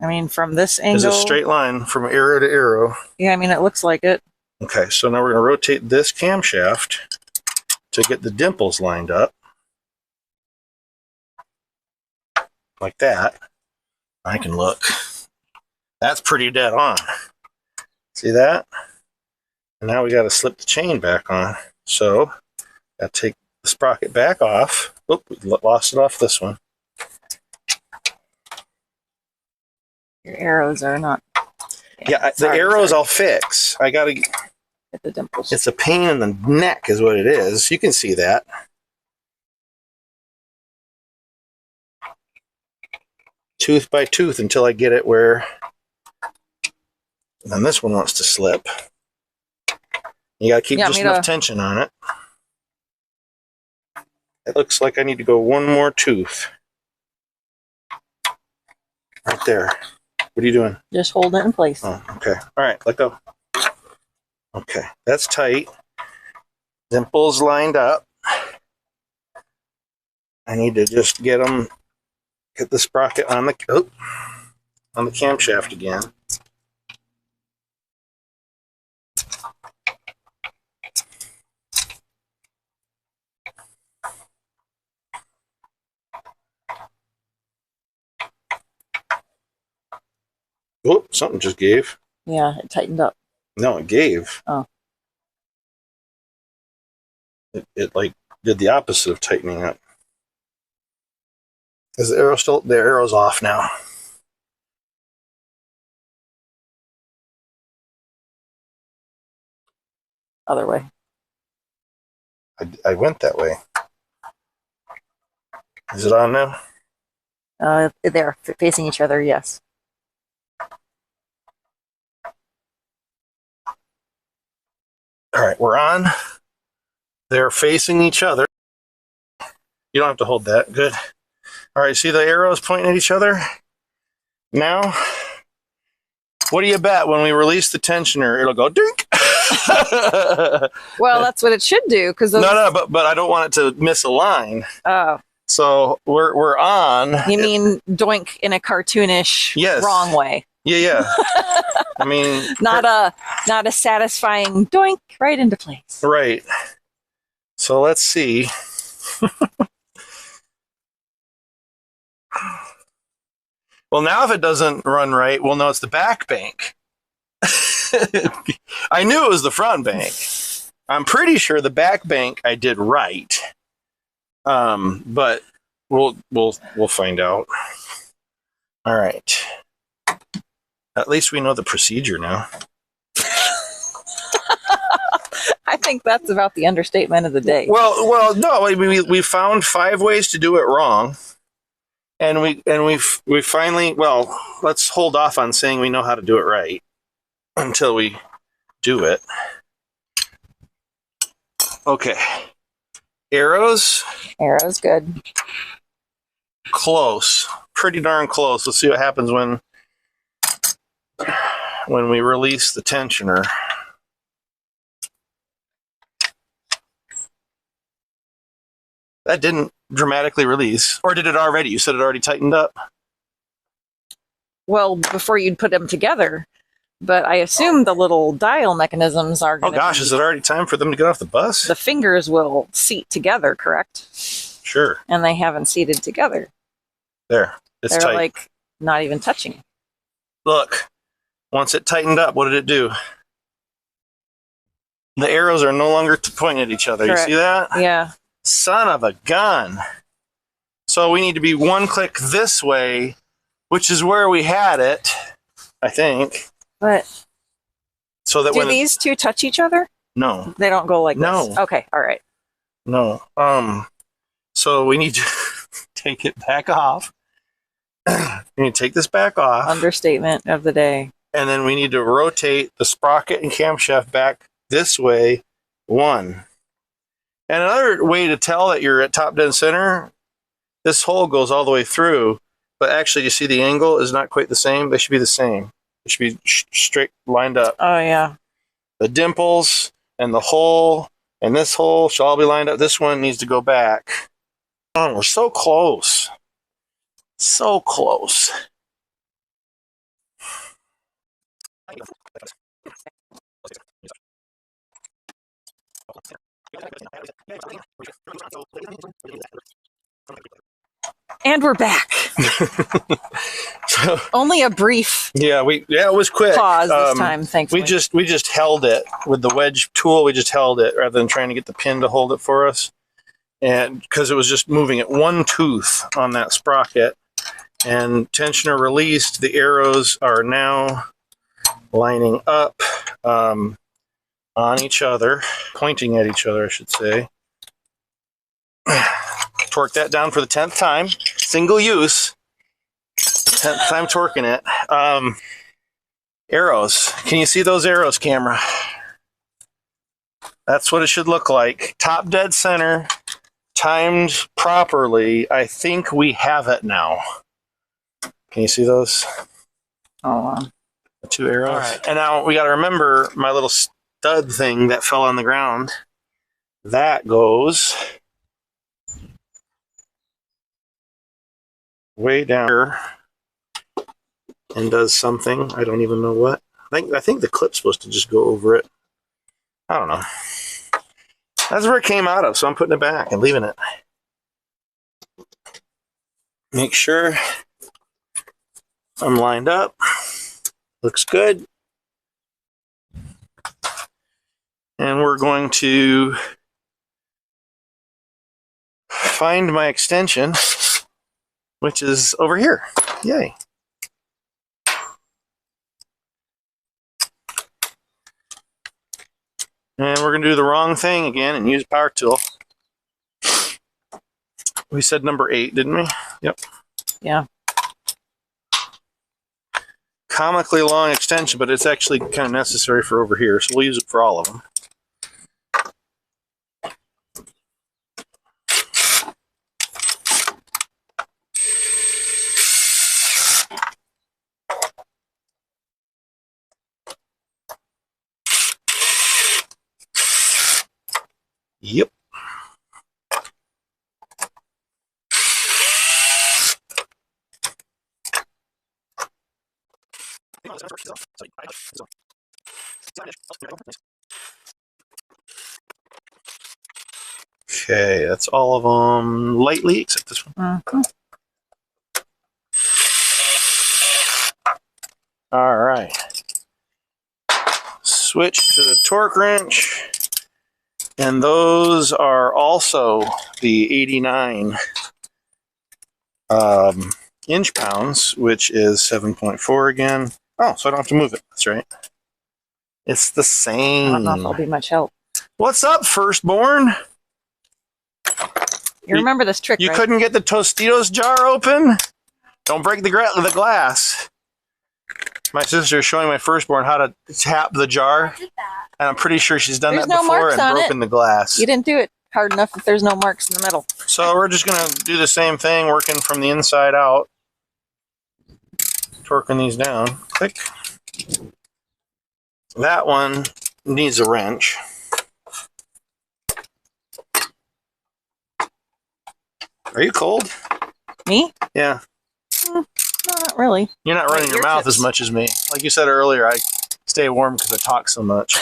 I mean, from this angle. Is it a straight line from arrow to arrow? Yeah, I mean, it looks like it. Okay, so now we're going to rotate this camshaft to get the dimples lined up. Like that. I can look. That's pretty dead on. See that? And now we got to slip the chain back on. So, got to take the sprocket back off. Oop, we lost it off this one. Your arrows are not. Yeah, the arrows I'll fix. I got to get the dimples. It's a pain in the neck is what it is. You can see that. Tooth by tooth until I get it where. And then this one wants to slip. You got to keep just enough tension on it. It looks like I need to go one more tooth. Right there. What are you doing? Just hold it in place. Oh, okay. All right, let go. Okay, that's tight. Dimples lined up. I need to just get the sprocket on the camshaft again. Oh, something just gave. Yeah, it tightened up. No, it gave. Oh. It like did the opposite of tightening up. Is the arrow still? The arrow's off now. Other way. I went that way. Is it on now? They're facing each other, yes. All right, we're on. They're facing each other. You don't have to hold that. Good. All right, see the arrows pointing at each other? Now, what do you bet when we release the tensioner, it'll go dink? Well, that's what it should do. No, but I don't want it to misalign. Oh. So we're on. You mean doink in a cartoonish wrong way? Yeah. I mean, not a satisfying doink right into place. Right. So let's see. Well, now if it doesn't run right, we'll know it's the back bank. I knew it was the front bank. I'm pretty sure the back bank I did right. But we'll find out. All right. At least we know the procedure now. I think that's about the understatement of the day. Well, no. We found 5 ways to do it wrong, and we finally. Well, let's hold off on saying we know how to do it right until we do it. Okay. Arrows. Arrows, good. Close. Pretty darn close. Let's see what happens when we release the tensioner. That didn't dramatically release. Or did it already? You said it already tightened up? Well, before you'd put them together. But I assume the little dial mechanisms are going to. Oh gosh, is it already time for them to get off the bus? The fingers will seat together, correct? Sure. And they haven't seated together. There. It's They're tight. like not even touching. Look. Once it tightened up, what did it do? The arrows are no longer pointing at each other. Correct. You see that? Yeah. Son of a gun. So we need to be one click this way, which is where we had it, I think. But So that do these two touch each other? No. They don't go like No. this? Okay, all right. No. So we need to take it back off. We need to take this back off. Understatement of the day. And then we need to rotate the sprocket and camshaft back this way, one. And another way to tell that you're at top dead center, this hole goes all the way through, but actually you see the angle is not quite the same. They should be the same. It should be straight lined up. Oh, yeah. The dimples and the hole and this hole should all be lined up. This one needs to go back. Oh, we're so close. So close. And we're back. So, only a brief it was quick. Pause this time, thankfully. We just held it with the wedge tool. We just held it rather than trying to get the pin to hold it for us. And because it was just moving at one tooth on that sprocket. And tensioner released, the arrows are now lining up on each other, pointing at each other, I should say. Torque that down for the 10th time. Single use. 10th time torquing it. Arrows. Can you see those arrows, camera? That's what it should look like. Top dead center, timed properly. I think we have it now. Can you see those? Oh, the two arrows. All right. And now we got to remember my little stud thing that fell on the ground. That goes way down here and does something. I don't even know what. I think the clip's supposed to just go over it. I don't know. That's where it came out of, so I'm putting it back and leaving it. Make sure I'm lined up. Looks good. And we're going to find my extension, which is over here. Yay. And we're going to do the wrong thing again and use power tool. We said number 8, didn't we? Yep. Yeah. Comically long extension, but it's actually kind of necessary for over here, so we'll use it for all of them. Yep. Okay, that's all of them lightly, except this one. All right. Switch to the torque wrench. And those are also the 89 inch-pounds, which is 7.4 again. Oh, so I don't have to move it. That's right. It's the same. I don't know if it'll be much help. What's up, firstborn? You remember this trick, You right? couldn't get the Tostitos jar open? Don't break the glass. My sister is showing my firstborn how to tap the jar. And I'm pretty sure she's done There's that no before marks and on broken it. the glass. You didn't do it hard enough if there's no marks in the middle. So we're just going to do the same thing, working from the inside out. Torquing these down. Click. That one needs a wrench. Are you cold? Me? Yeah. No, not really. You're not running your mouth as much as me. Like you said earlier, I stay warm because I talk so much.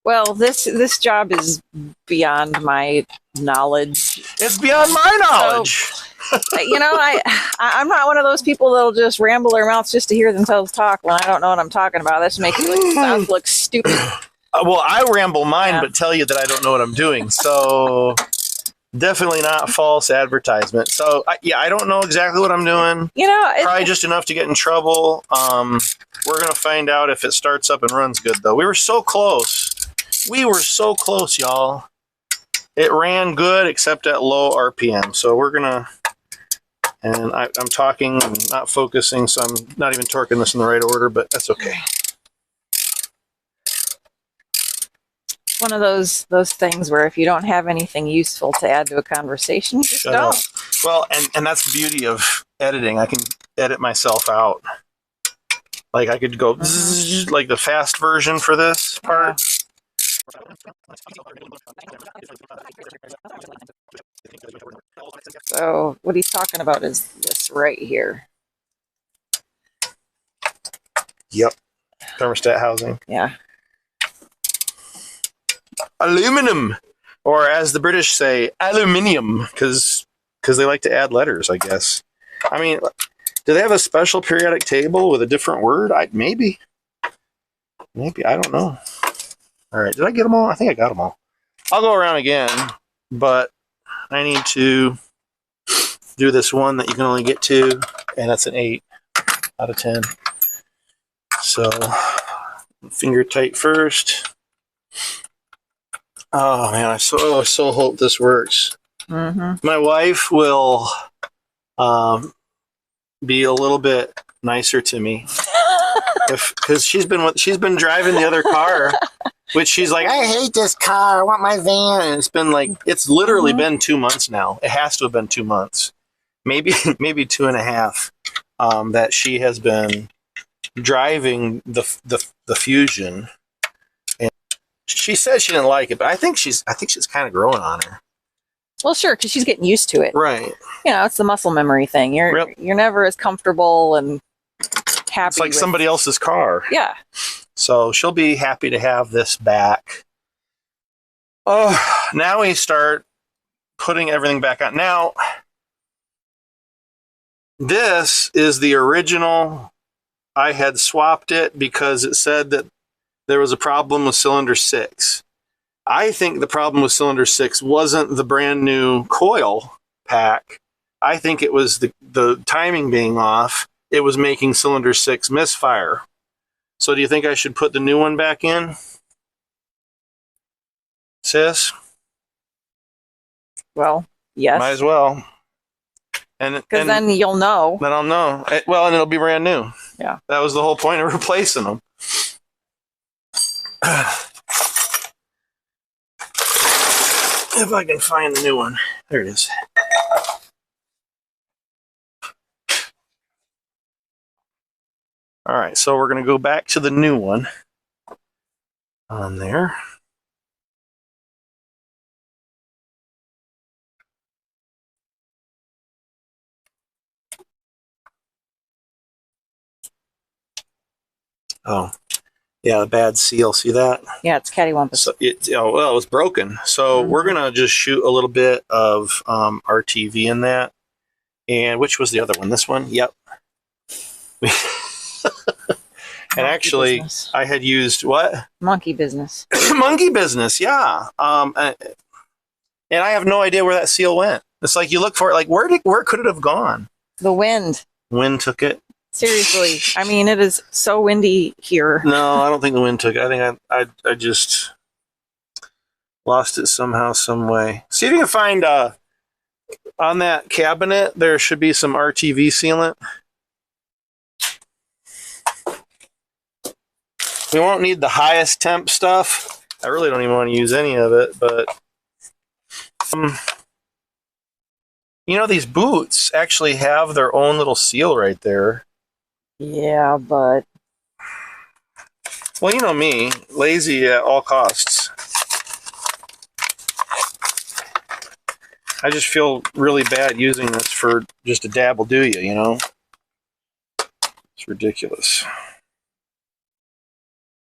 Well, this job is beyond my knowledge. It's beyond my knowledge. So, I'm not one of those people that'll just ramble their mouths just to hear themselves talk when I don't know what I'm talking about. That's making me sound look stupid. Well, I ramble mine, Yeah. but tell you that I don't know what I'm doing. So definitely not false advertisement. So yeah, I don't know exactly what I'm doing. You know, Probably just enough to get in trouble. We're gonna find out if it starts up and runs good, though. We were so close. We were so close, y'all. It ran good, except at low RPM. So we're gonna, and I'm talking and not focusing, so I'm not even torquing this in the right order, but that's okay. one of those things where if you don't have anything useful to add to a conversation, just Shut don't. up. Well, and that's the beauty of editing. I can edit myself out. Like I could go zzz, like the fast version for this part. So what he's talking about is this right here. Yep. Thermostat housing. Yeah. Aluminum, or as the British say, aluminium, because they like to add letters, I guess. I mean, do they have a special periodic table with a different word? Maybe. I don't know. All right, did I get them all? I think I got them all. I'll go around again, but I need to do this one that you can only get to, and that's an 8 out of 10. So, finger tight first. Oh man, I so hope this works. Mm-hmm. My wife will be a little bit nicer to me because she's been driving the other car, which she's like, I hate this car. I want my van. And it's literally been 2 months now. It has to have been 2 months, maybe 2.5. That she has been driving the Fusion. She says she didn't like it, but I think she's kind of growing on her. Well, sure, because she's getting used to it. Right. You know, it's the muscle memory thing. You're never as comfortable and happy. It's like somebody else's car. Yeah. So she'll be happy to have this back. Oh, now we start putting everything back on. Now, this is the original. I had swapped it because it said that there was a problem with cylinder 6. I think the problem with cylinder 6 wasn't the brand new coil pack. I think it was the timing being off. It was making cylinder 6 misfire. So do you think I should put the new one back in, sis? Well, yes. Might as well. Because then you'll know. Then I'll know. Well, and it'll be brand new. Yeah. That was the whole point of replacing them. If I can find the new one. There it is. All right, so we're going to go back to the new one on there. Oh, yeah, the bad seal. See that? Yeah, it's cattywampus. So it was broken. So we're going to just shoot a little bit of RTV in that. And which was the other one? This one? Yep. And actually, business. I had used what? Monkey business. Monkey business, yeah. And I have no idea where that seal went. It's like you look for it, like where could it have gone? The wind. Wind took it. Seriously, I mean, it is so windy here. No, I don't think the wind took it. I think I just lost it somehow, some way. See if you can find on that cabinet. There should be some RTV sealant. We won't need the highest temp stuff. I really don't even want to use any of it, but you know, these boots actually have their own little seal right there. Yeah, but well, you know me, lazy at all costs. I just feel really bad using this for just a dabble do you know? It's ridiculous.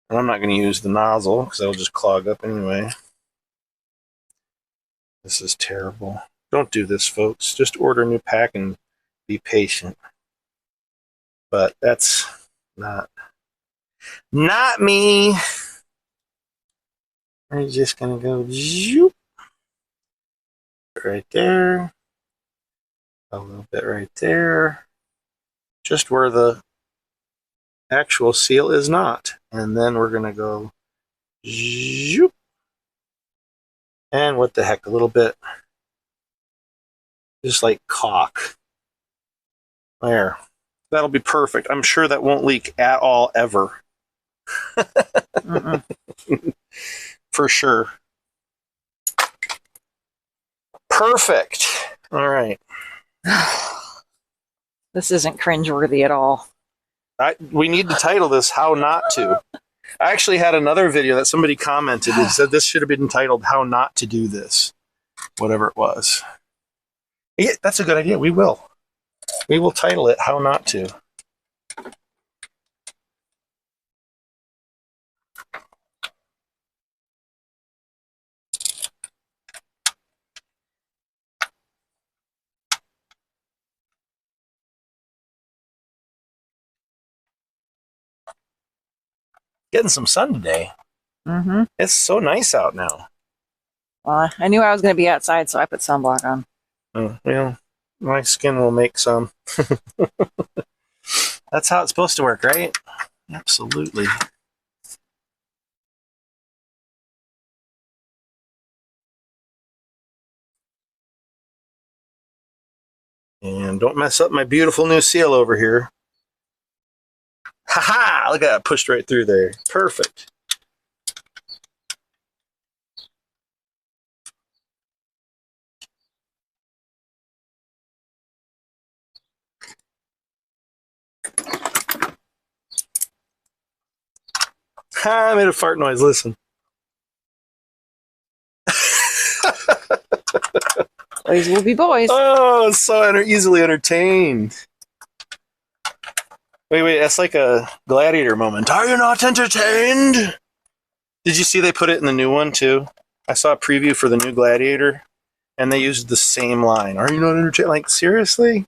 And I'm not going to use the nozzle because it'll just clog up anyway. This is terrible. Don't do this, folks. Just order a new pack and be patient. But that's not me. We're just gonna go zoop right there. A little bit right there. Just where the actual seal is not. And then we're gonna go zoop. And what the heck, a little bit just like caulk. There. That'll be perfect. I'm sure that won't leak at all ever. For sure. Perfect. All right. This isn't cringeworthy at all. We need to title this How Not To. I actually had another video that somebody commented and said this should have been titled How Not to Do This. Whatever it was. Yeah, that's a good idea. We will. We will title it How Not To. Getting some sun today. Mm-hmm. It's so nice out now. Well, I knew I was going to be outside, so I put sunblock on. Oh, well, my skin will make some. That's how it's supposed to work, right? Absolutely. And don't mess up my beautiful new seal over here. Ha-ha! Look at that, pushed right through there. Perfect. Ha! I made a fart noise, listen. Boys will be boys. Oh, so easily entertained. Wait, that's like a Gladiator moment. Are you not entertained? Did you see they put it in the new one too? I saw a preview for the new Gladiator, and they used the same line. Are you not entertained? Like, seriously?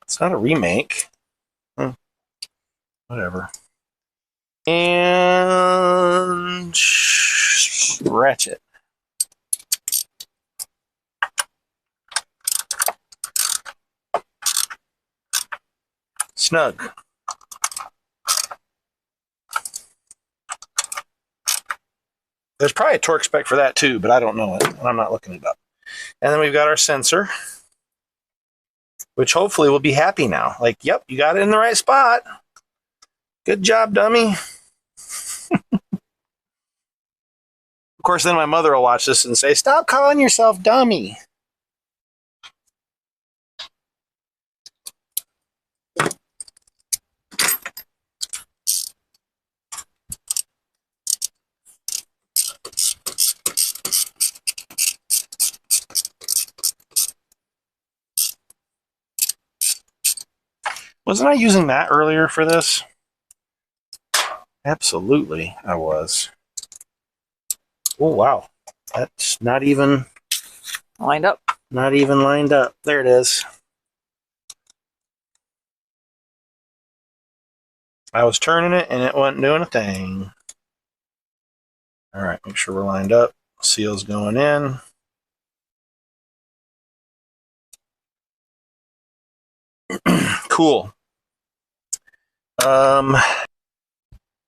It's not a remake. Whatever. And ratchet. Snug. There's probably a torque spec for that too, but I don't know it, and I'm not looking it up. And then we've got our sensor, which hopefully will be happy now. Like, yep, you got it in the right spot. Good job, dummy. Of course, then my mother will watch this and say, stop calling yourself dummy. Wasn't I using that earlier for this? Absolutely, I was. Oh, wow. That's not even Lined up. Not even lined up. There it is. I was turning it and it wasn't doing a thing. All right, make sure we're lined up. Seal's going in. Cool.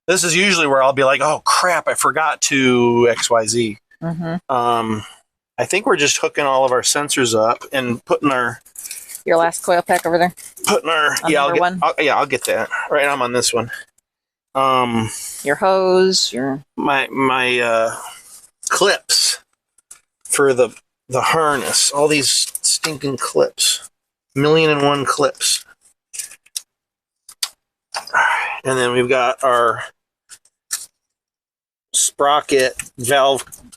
This is usually where I'll be like, oh crap, I forgot to XYZ. Mm-hmm. I think we're just hooking all of our sensors up and putting our Your last coil pack over there. I'll get that. Right, I'm on this one. Your hose, my clips for the harness. All these stinking clips. 1,000,001 clips. And then we've got our sprocket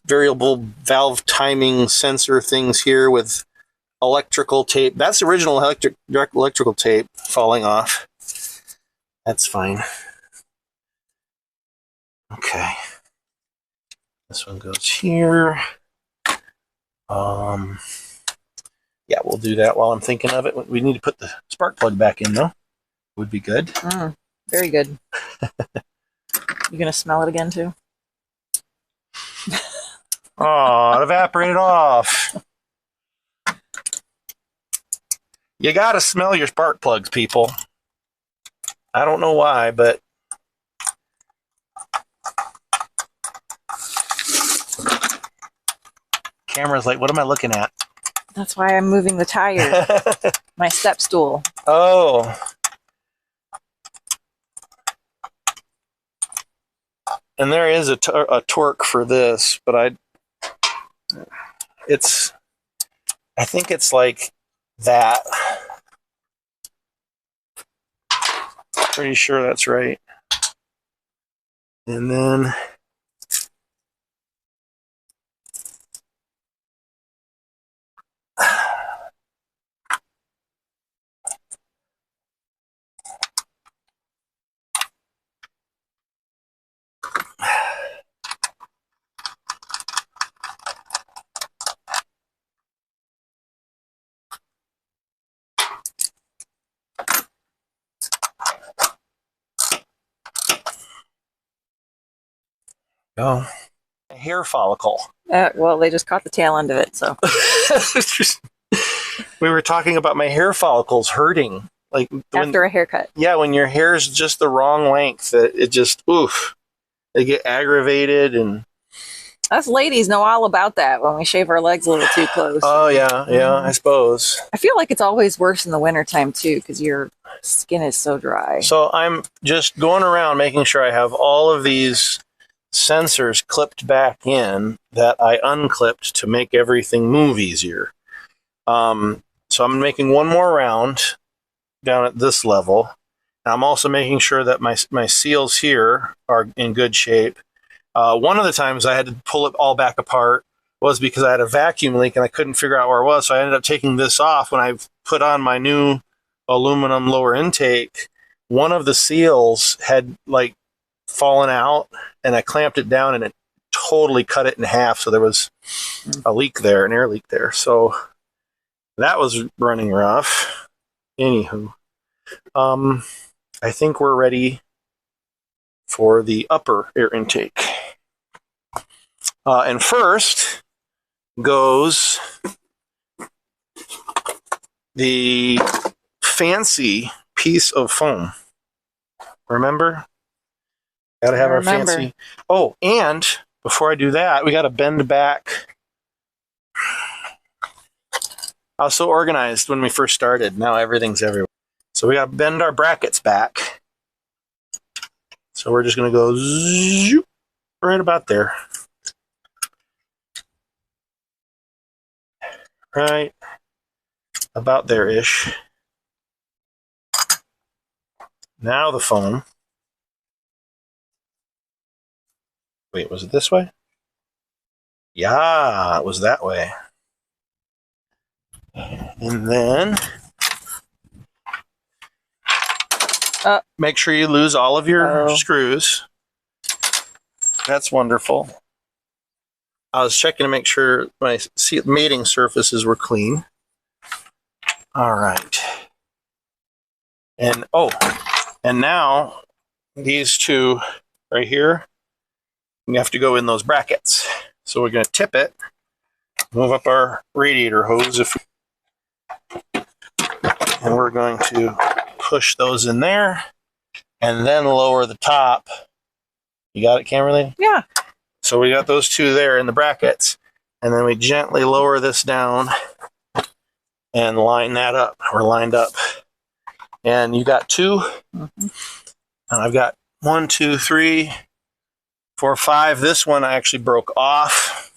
variable valve timing sensor things here with electrical tape. That's original electrical tape falling off. That's fine. Okay. This one goes here. Yeah, we'll do that while I'm thinking of it. We need to put the spark plug back in, though. Would be good. Very good. You gonna smell it again, too? Oh, it evaporated off. You gotta smell your spark plugs, people. I don't know why, but camera's like, what am I looking at? That's why I'm moving the tires. My step stool. Oh. And there is a torque for this, but I think it's like that. Pretty sure that's right. And then go. A hair follicle. Well, they just caught the tail end of it, so. We were talking about my hair follicles hurting. Like After a haircut. Yeah, when your hair's just the wrong length, it just, oof. They get aggravated and... Us ladies know all about that when we shave our legs a little too close. Oh, yeah, I suppose. I feel like it's always worse in the wintertime, too, because your skin is so dry. So I'm just going around making sure I have all of these sensors clipped back in that I unclipped to make everything move easier. So I'm making one more round down at this level. And I'm also making sure that my seals here are in good shape. One of the times I had to pull it all back apart was because I had a vacuum leak and I couldn't figure out where it was. So I ended up taking this off. When I put on my new aluminum lower intake, one of the seals had like fallen out and I clamped it down and it totally cut it in half. So there was a leak there, an air leak there. So that was running rough. Anywho, I think we're ready for the upper air intake. And first goes the fancy piece of foam. Remember? Gotta have our fancy. Oh, and before I do that, we gotta bend back. I was so organized when we first started. Now everything's everywhere. So we gotta bend our brackets back. So we're just gonna go zoop, right about there. Right about there-ish. Now the foam. Wait, was it this way? Yeah, it was that way. And then make sure you lose all of your screws. That's wonderful. I was checking to make sure my mating surfaces were clean. All right. And and now these two right here, you have to go in those brackets. So we're going to tip it, move up our radiator hose, and we're going to push those in there and then lower the top. You got it, Kimberly? Yeah. So we got those two there in the brackets, and then we gently lower this down and line that up. We're lined up. And you got two. Mm-hmm. And I've got 1, 2, 3, 4, 5. This one I actually broke off.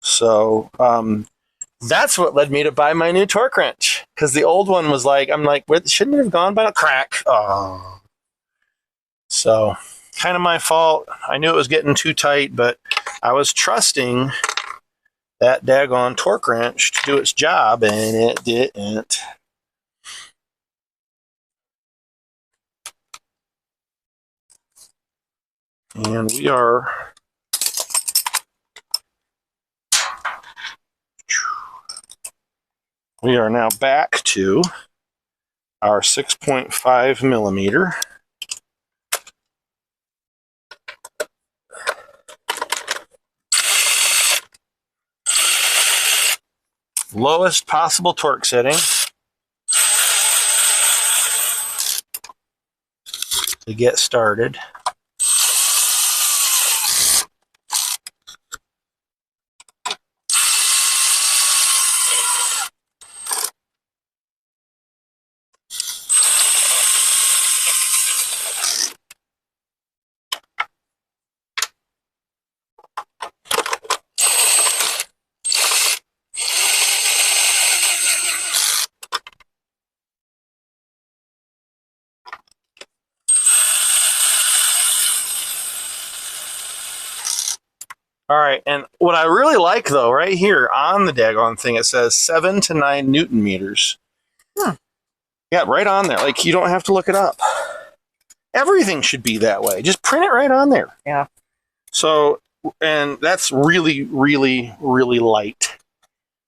So that's what led me to buy my new torque wrench. Because the old one was like, I'm like, shouldn't it have gone by a crack? Oh. So kind of my fault. I knew it was getting too tight, but I was trusting that daggone torque wrench to do its job, and it didn't. And we are now back to our 6.5 millimeter. lowest possible torque setting to get started. All right, and what I really like, though, right here on the daggone thing, it says 7 to 9 Newton meters. Yeah, right on there. Like, you don't have to look it up. Everything should be that way. Just print it right on there. Yeah. So, and that's really, really, really light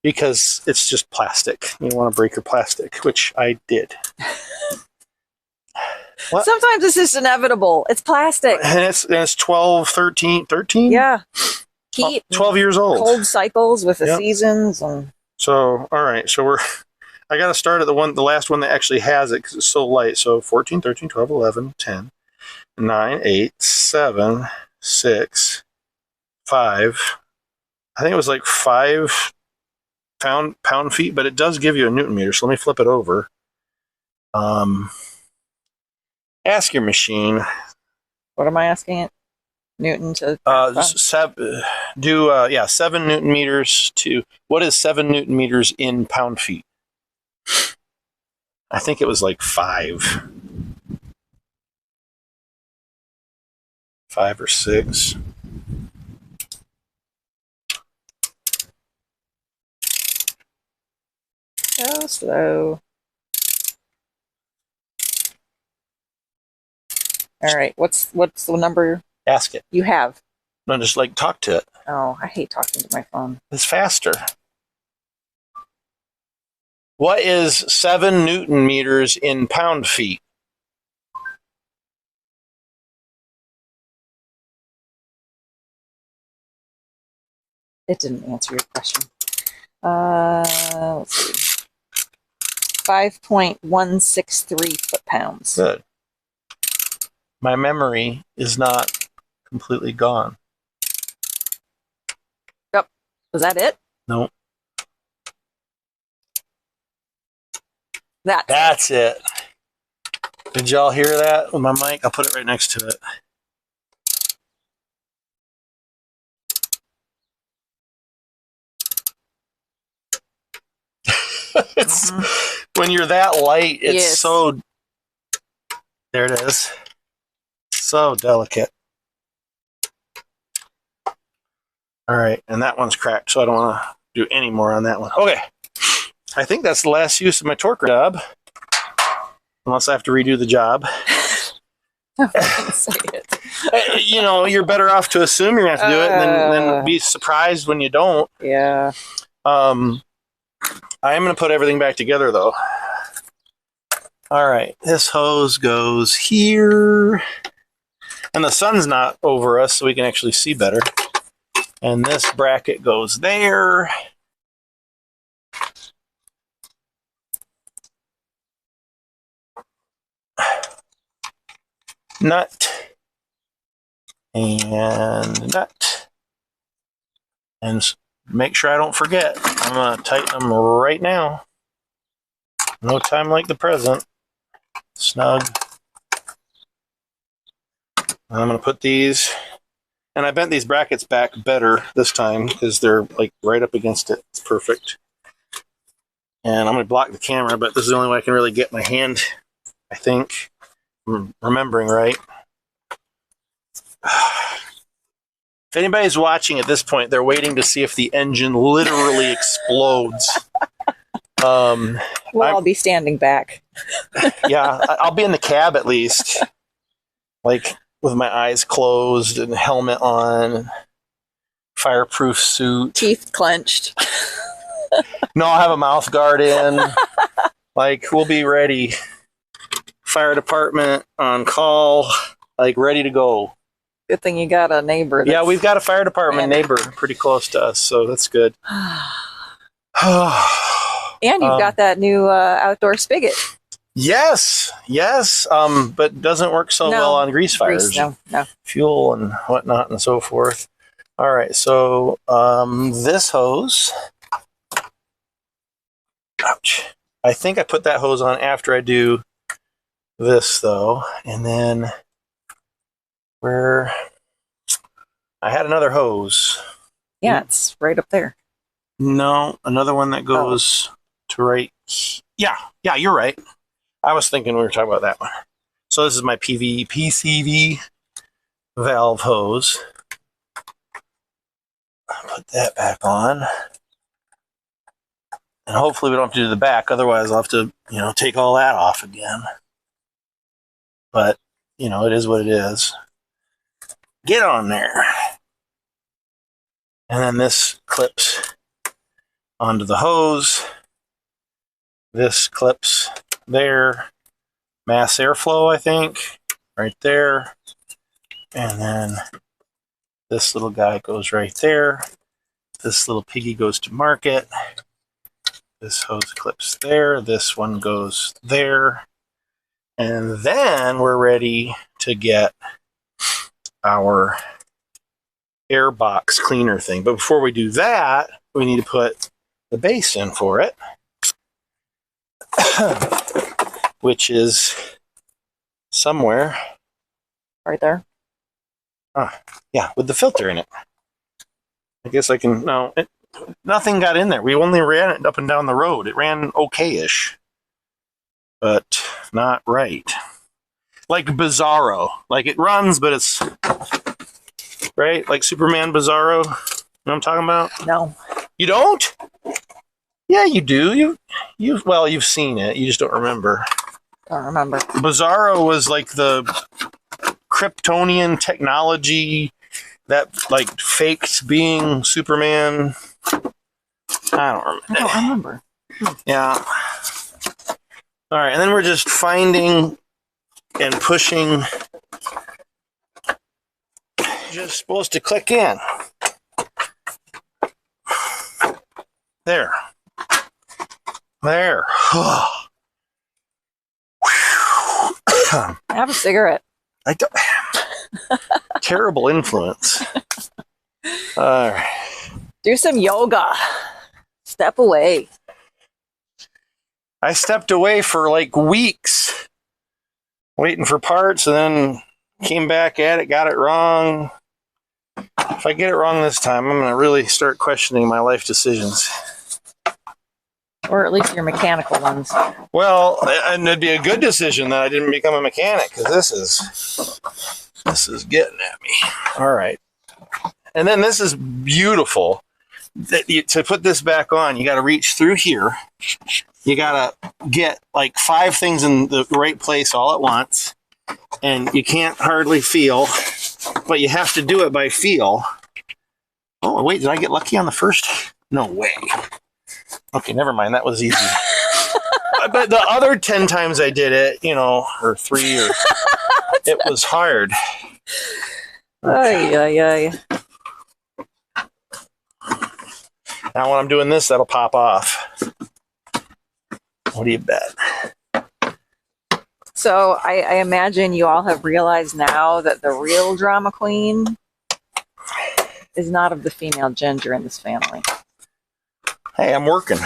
because it's just plastic. You don't want to break your plastic, which I did. What? Sometimes it's just inevitable. It's plastic. And it's 12, 13? Yeah. Heat. 12 years old. Cold cycles with the seasons. And so, all right. So I got to start at the last one that actually has it because it's so light. So 14, 13, 12, 11, 10, 9, 8, 7, 6, 5. I think it was like 5 pound feet, but it does give you a Newton meter. So let me flip it over. Ask your machine. What am I asking it? Newton to 7 Newton meters to what is 7 Newton meters in pound feet? I think it was like 5 or 6. Go slow. All right. What's the number? Ask it. You have. No, just like talk to it. Oh, I hate talking to my phone. It's faster. What is 7 Newton meters in pound feet? It didn't answer your question. Let's see. 5.163 foot-pounds. Good. My memory is not completely gone. Yep. Was that it? No. That's it. Did y'all hear that with my mic? I'll put it right next to it. When you're that light, it's so... There it is. So delicate. All right, and that one's cracked, so I don't want to do any more on that one. Okay. I think that's the last use of my torque job. Unless I have to redo the job. Say it. You know, you're better off to assume you're going to have to do it than be surprised when you don't. Yeah. I am going to put everything back together, though. All right, this hose goes here. And the sun's not over us, so we can actually see better. And this bracket goes there. Nut. And nut. And make sure I don't forget. I'm going to tighten them right now. No time like the present. Snug. And I'm going to put these, and I bent these brackets back better this time because they're like right up against it. It's perfect. And I'm going to block the camera, but this is the only way I can really get my hand, I think. I'm remembering right. If anybody's watching at this point, they're waiting to see if the engine literally explodes. I'll be standing back. Yeah, I'll be in the cab at least. Like, with my eyes closed and helmet on, fireproof suit. Teeth clenched. No, I'll have a mouth guard in. Like, we'll be ready. Fire department on call, like ready to go. Good thing you got a neighbor. Yeah, we've got a fire department neighbor pretty close to us, so that's good. And you've got that new outdoor spigot. Yes, but doesn't work so well on grease fires. No. Fuel and whatnot and so forth. All right, so this hose. Ouch. I think I put that hose on after I do this, though. And then where I had another hose. Yeah, it's right up there. No, another one that goes to right. Yeah, you're right. I was thinking we were talking about that one. So this is my PCV valve hose. I'll put that back on. And hopefully we don't have to do the back. Otherwise, I'll have to, take all that off again. But, it is what it is. Get on there. And then this clips onto the hose. This clips there. Mass airflow, I think, right there. And then this little guy goes right there. This little piggy goes to market. This hose clips there. This one goes there. And then we're ready to get our air box cleaner thing. But before we do that, we need to put the base in for it, which is somewhere right there. Yeah, with the filter in it. I guess I can. No, nothing got in there. We only ran it up and down the road. It ran okay-ish, but not right. Like Bizarro. Like it runs, but it's right. Like Superman Bizarro. You know what I'm talking about? No. You don't? Yeah, you do. You've seen it. You just don't remember. Don't remember. Bizarro was like the Kryptonian technology that like faked being Superman. I don't remember. Yeah. All right, and then we're just finding and pushing. Just supposed to click in. There. Have a cigarette. I don't. Terrible influence. All right. Do some yoga. Step away. I stepped away for like weeks, waiting for parts, and then came back at it, got it wrong. If I get it wrong this time, I'm going to really start questioning my life decisions. Or at least your mechanical ones. Well, and it'd be a good decision that I didn't become a mechanic, because this is getting at me. All right. And then this is beautiful. To put this back on, you got to reach through here. You got to get like 5 things in the right place all at once. And you can't hardly feel, but you have to do it by feel. Oh, wait, did I get lucky on the first? No way. Okay, never mind. That was easy. But the other 10 times I did it, or 3, or it was hard. Okay. Now when I'm doing this, that'll pop off. What do you bet? So I imagine you all have realized now that the real drama queen is not of the female gender in this family. Hey, I'm working.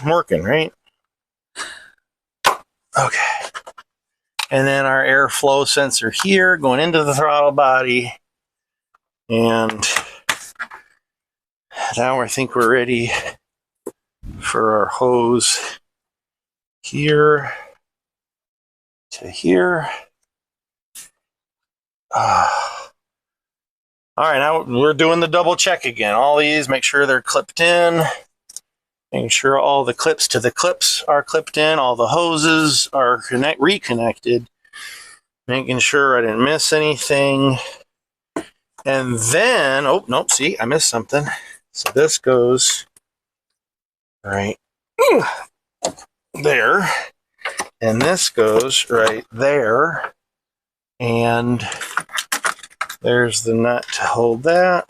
Right? Okay. And then our airflow sensor here going into the throttle body. And now I think we're ready for our hose here to here. All right, now we're doing the double check again. All these, make sure they're clipped in. Making sure all the clips to the clips are clipped in. All the hoses are reconnected. Making sure I didn't miss anything. And then, oh, nope, see, I missed something. So this goes right there. And this goes right there. And there's the nut to hold that.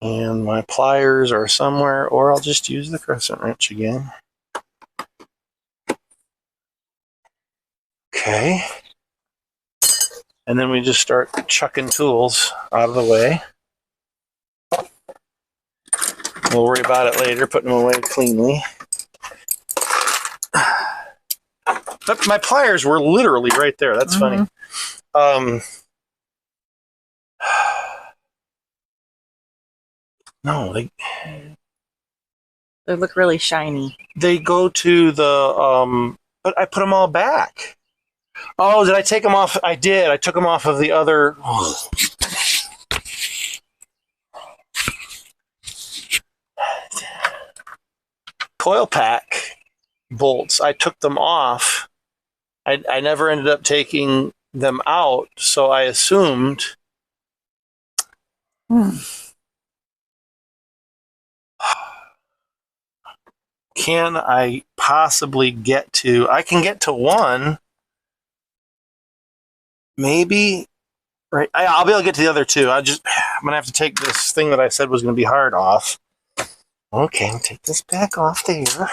And my pliers are somewhere, or I'll just use the crescent wrench again. Okay. And then we just start chucking tools out of the way. We'll worry about it later, putting them away cleanly. But my pliers were literally right there. That's funny. No, They look really shiny. they go to the, but I put them all back. Oh, did I take them off? I did. I took them off of the other. Oh. Coil pack bolts. I took them off. I never ended up taking them out, so I assumed. Can I possibly get to? I can get to one. Maybe. Right. I'll be able to get to the other two. I'm gonna have to take this thing that I said was gonna be hard off. Okay, I'll take this back off there.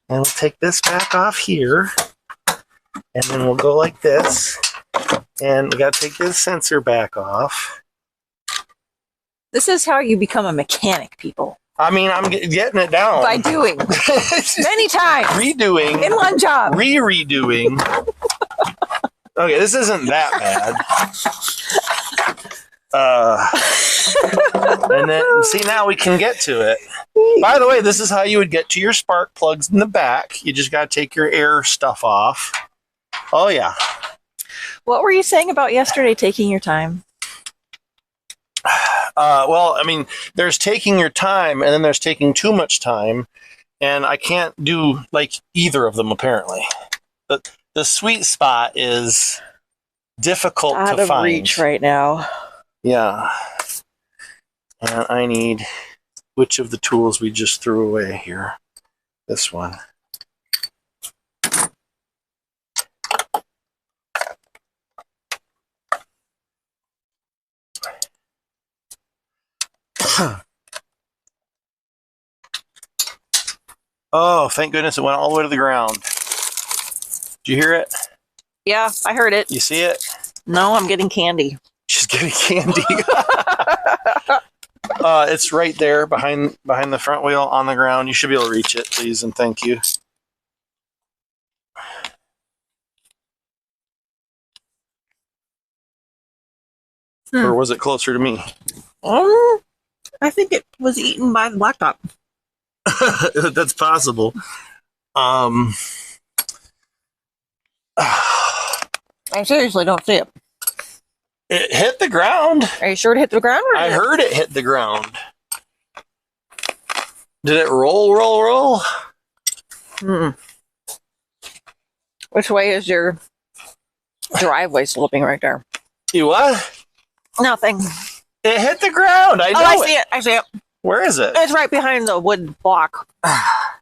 And we'll take this back off here. And then we'll go like this. And we gotta take this sensor back off. This is how you become a mechanic, people. I mean, I'm getting it down. By doing. Many times. Redoing. In one job. Redoing. Okay, this isn't that bad. And then, see, now we can get to it. By the way, this is how you would get to your spark plugs in the back. You just got to take your air stuff off. Oh, yeah. What were you saying about yesterday taking your time? Well, I mean, there's taking your time, and then there's taking too much time, and I can't do, like, either of them, apparently. The sweet spot is difficult Out to of find. reach right now. Yeah. And I need which of the tools we just threw away here. This one. Oh, thank goodness it went all the way to the ground. Did you hear it? Yeah, I heard it. You see it? No, I'm getting candy. She's getting candy. It's right there behind the front wheel on the ground. You should be able to reach it, please, and thank you. Or was it closer to me? I think it was eaten by the blacktop. That's possible. I seriously don't see it. It hit the ground. Are you sure it hit the ground? I heard it hit the ground. Did it roll? Mm-mm. Which way is your driveway sloping right there? You what? Nothing. It hit the ground. I know. I see it. I see it. Where is it? It's right behind the wood block. I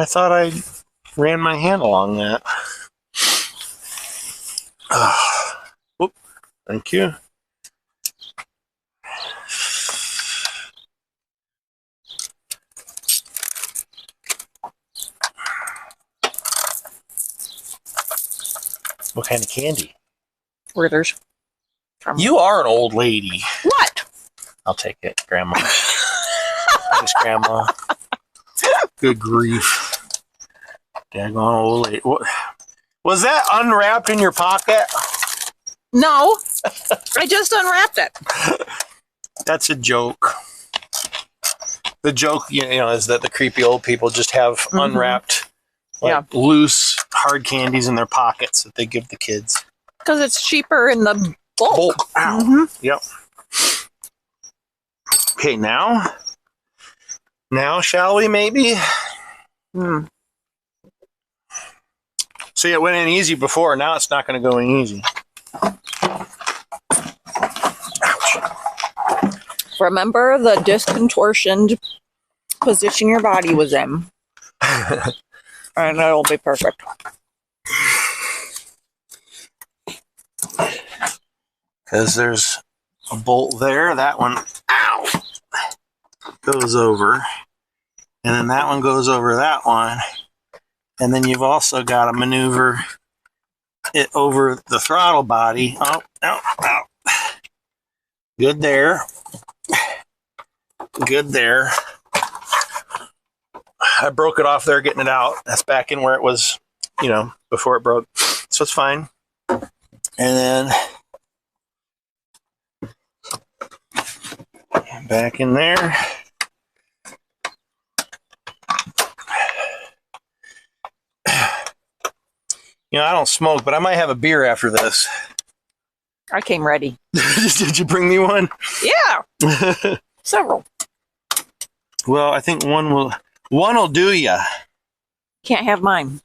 thought I ran my hand along that. Whoop. Thank you. What kind of candy? Ritters. You are an old lady. What? I'll take it, Grandma. Thanks, Grandma. Good grief. Daggone old lady. What? Was that unwrapped in your pocket? No. I just unwrapped it. That's a joke. The joke, you know, is that the creepy old people just have unwrapped, loose, hard candies in their pockets that they give the kids. Because it's cheaper in the bulk. Ow. Yep. Okay, now shall we maybe? See, it went in easy before. Now it's not going to go in easy. Ouch. Remember the discontortioned position your body was in. And it'll be perfect. Because there's a bolt there. That one, ow, goes over. And then that one goes over that one. And then you've also got to maneuver it over the throttle body. Oh, oh, oh. Good there. Good there. I broke it off there getting it out. That's back in where it was, you know, before it broke. So it's fine. And then back in there. You know, I don't smoke, but I might have a beer after this. I came ready. Did you bring me one? Yeah. Several. Well, I think one will do ya. Can't have mine.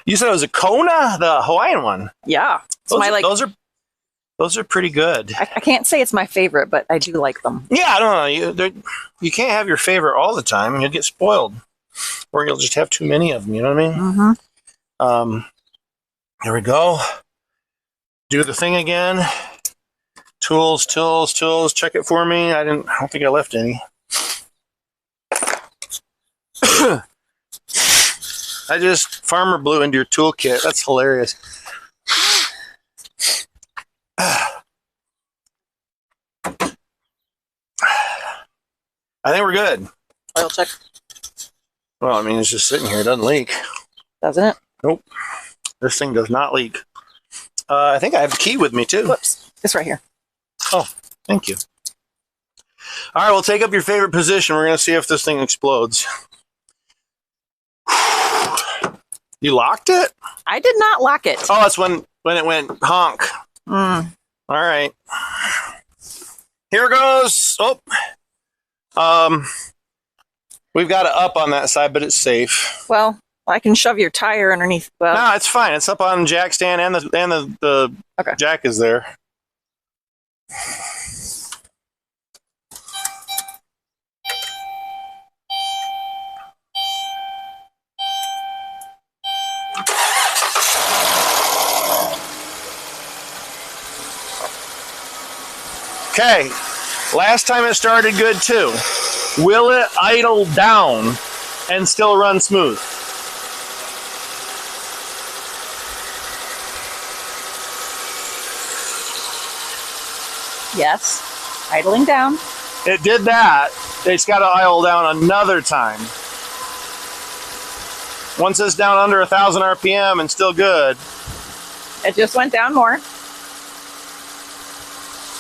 You said it was a Kona, the Hawaiian one. Yeah. Those are pretty good. I can't say it's my favorite, but I do like them. Yeah, I don't know. You can't have your favorite all the time. You'll get spoiled, or you'll just have too many of them. You know what I mean? Mm-hmm. Here we go. Do the thing again. Tools. Check it for me. I don't think I left any. I just farmer blew into your toolkit. That's hilarious. I think we're good. Oil check. Well, I mean, it's just sitting here. It doesn't leak. Doesn't it? Nope. This thing does not leak. I think I have the key with me, too. Whoops. It's right here. Oh, thank you. All right, we'll take up your favorite position. We're going to see if this thing explodes. You locked it? I did not lock it. Oh, that's when it went honk. Mm. All right. Here goes. Oh. We've got it up on that side, but it's safe. Well, I can shove your tire underneath. Well, No, it's fine. It's up on the jack stand, and the okay. jack is there. Okay, last time it started good too. Will it idle down and still run smooth? Yes. Idling down. It did that. It's got to idle down another time. Once it's down under 1,000 RPM and still good. It just went down more.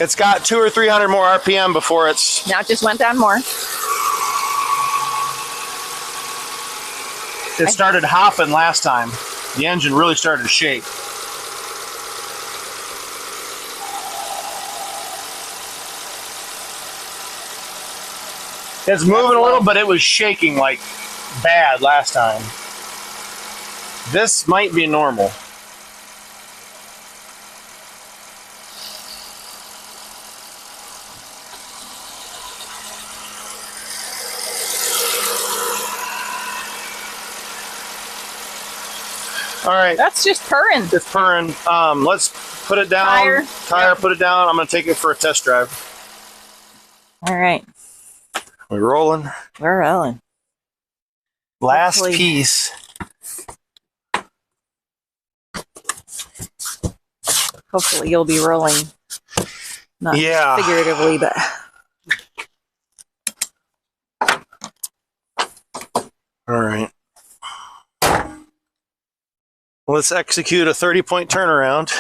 It's got 200 or 300 more RPM before it's... Now it just went down more. It started hopping last time. The engine really started to shake. It's moving a little, but it was shaking like bad last time. This might be normal. All right. That's just purring. It's purring. Let's put it down. Tire, yep. Put it down. I'm going to take it for a test drive. All right. We're rolling. We're rolling. Last piece. Hopefully you'll be rolling. Not figuratively, but... All right. Let's execute a 30-point turnaround.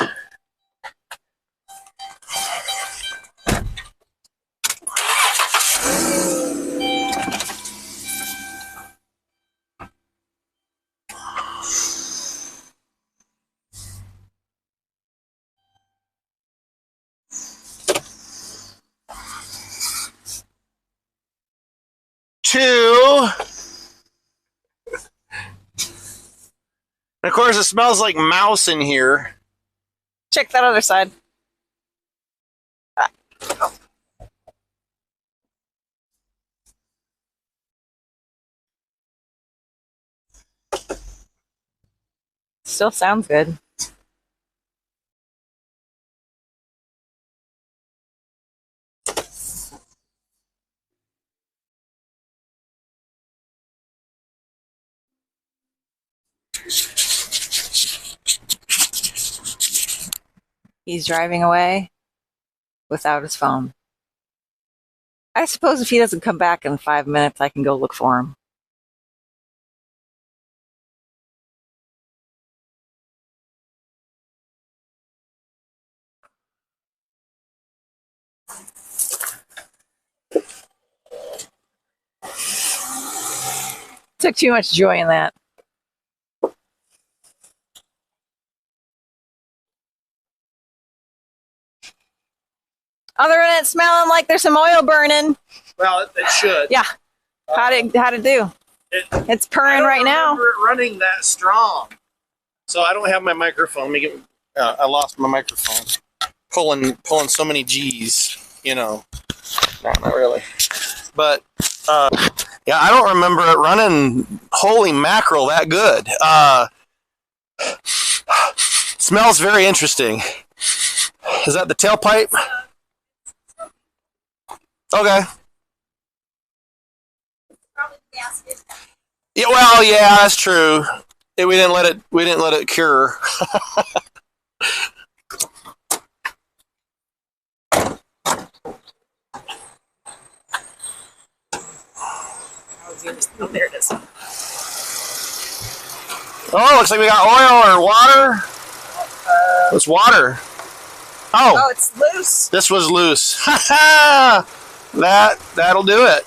Two. And of course, it smells like mouse in here. Check that other side. Still sounds good. He's driving away without his phone. I suppose if he doesn't come back in 5 minutes, I can go look for him. Took too much joy in that. Other than it smelling like there's some oil burning. Well, it should. Yeah. How'd it do? It's purring right now. I don't remember it running that strong. So I don't have my microphone. Let me get. I lost my microphone. Pulling so many G's. You know. Not really. But yeah, I don't remember it running. Holy mackerel, that good. Smells very interesting. Is that the tailpipe? Okay. Yeah, well, yeah, that's true. We didn't let it cure. Oh, there it is. Oh, looks like we got oil or water. It's water. Oh, it's loose. This was loose. Ha ha! That'll do it.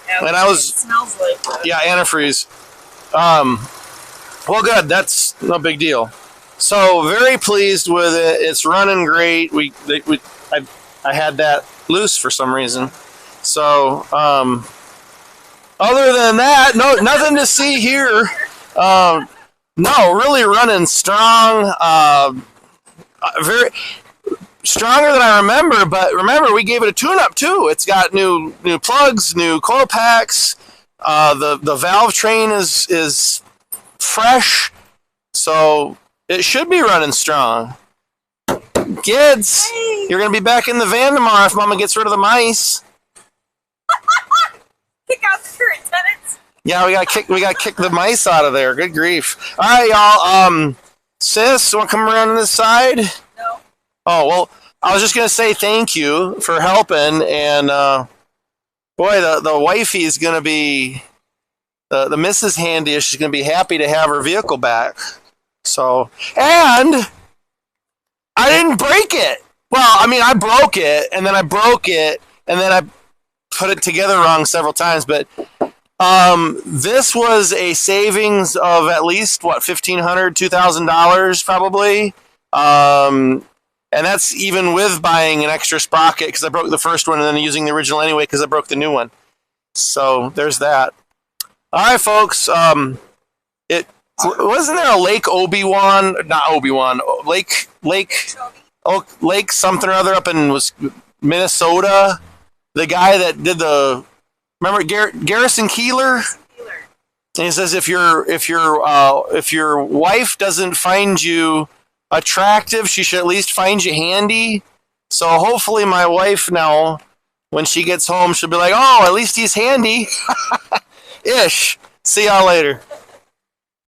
Yeah, and I was. It smells like yeah, antifreeze. Well, good. That's no big deal. So very pleased with it. It's running great. I had that loose for some reason. So other than that, nothing to see here. No, really running strong. Very stronger than I remember. But remember, we gave it a tune-up too. It's got new plugs, new coil packs. The valve train is fresh, so it should be running strong. Kids, you're gonna be back in the van tomorrow if Mama gets rid of the mice. Kick out the current tenants. Yeah, we gotta kick the mice out of there. Good grief! All right, y'all. Sis, want to come around on this side? No. Oh well, I was just gonna say thank you for helping, and boy, the wifey is gonna be the Mrs. Handy. She's gonna be happy to have her vehicle back. So, and I didn't break it. Well, I mean, I broke it, and then I broke it, and then I put it together wrong several times. But this was a savings of at least what, $1,500, $2,000 probably. And that's even with buying an extra sprocket because I broke the first one and then using the original anyway because I broke the new one. So there's that. All right, folks. It wasn't there a Lake Obi-Wan? Not Obi-Wan. Lake something or other up in Minnesota. The guy that did remember Garrison Keeler? And he says if your wife doesn't find you attractive, she should at least find you handy. So hopefully my wife now, when she gets home, she'll be like, oh, at least he's handy. Ish. See y'all later.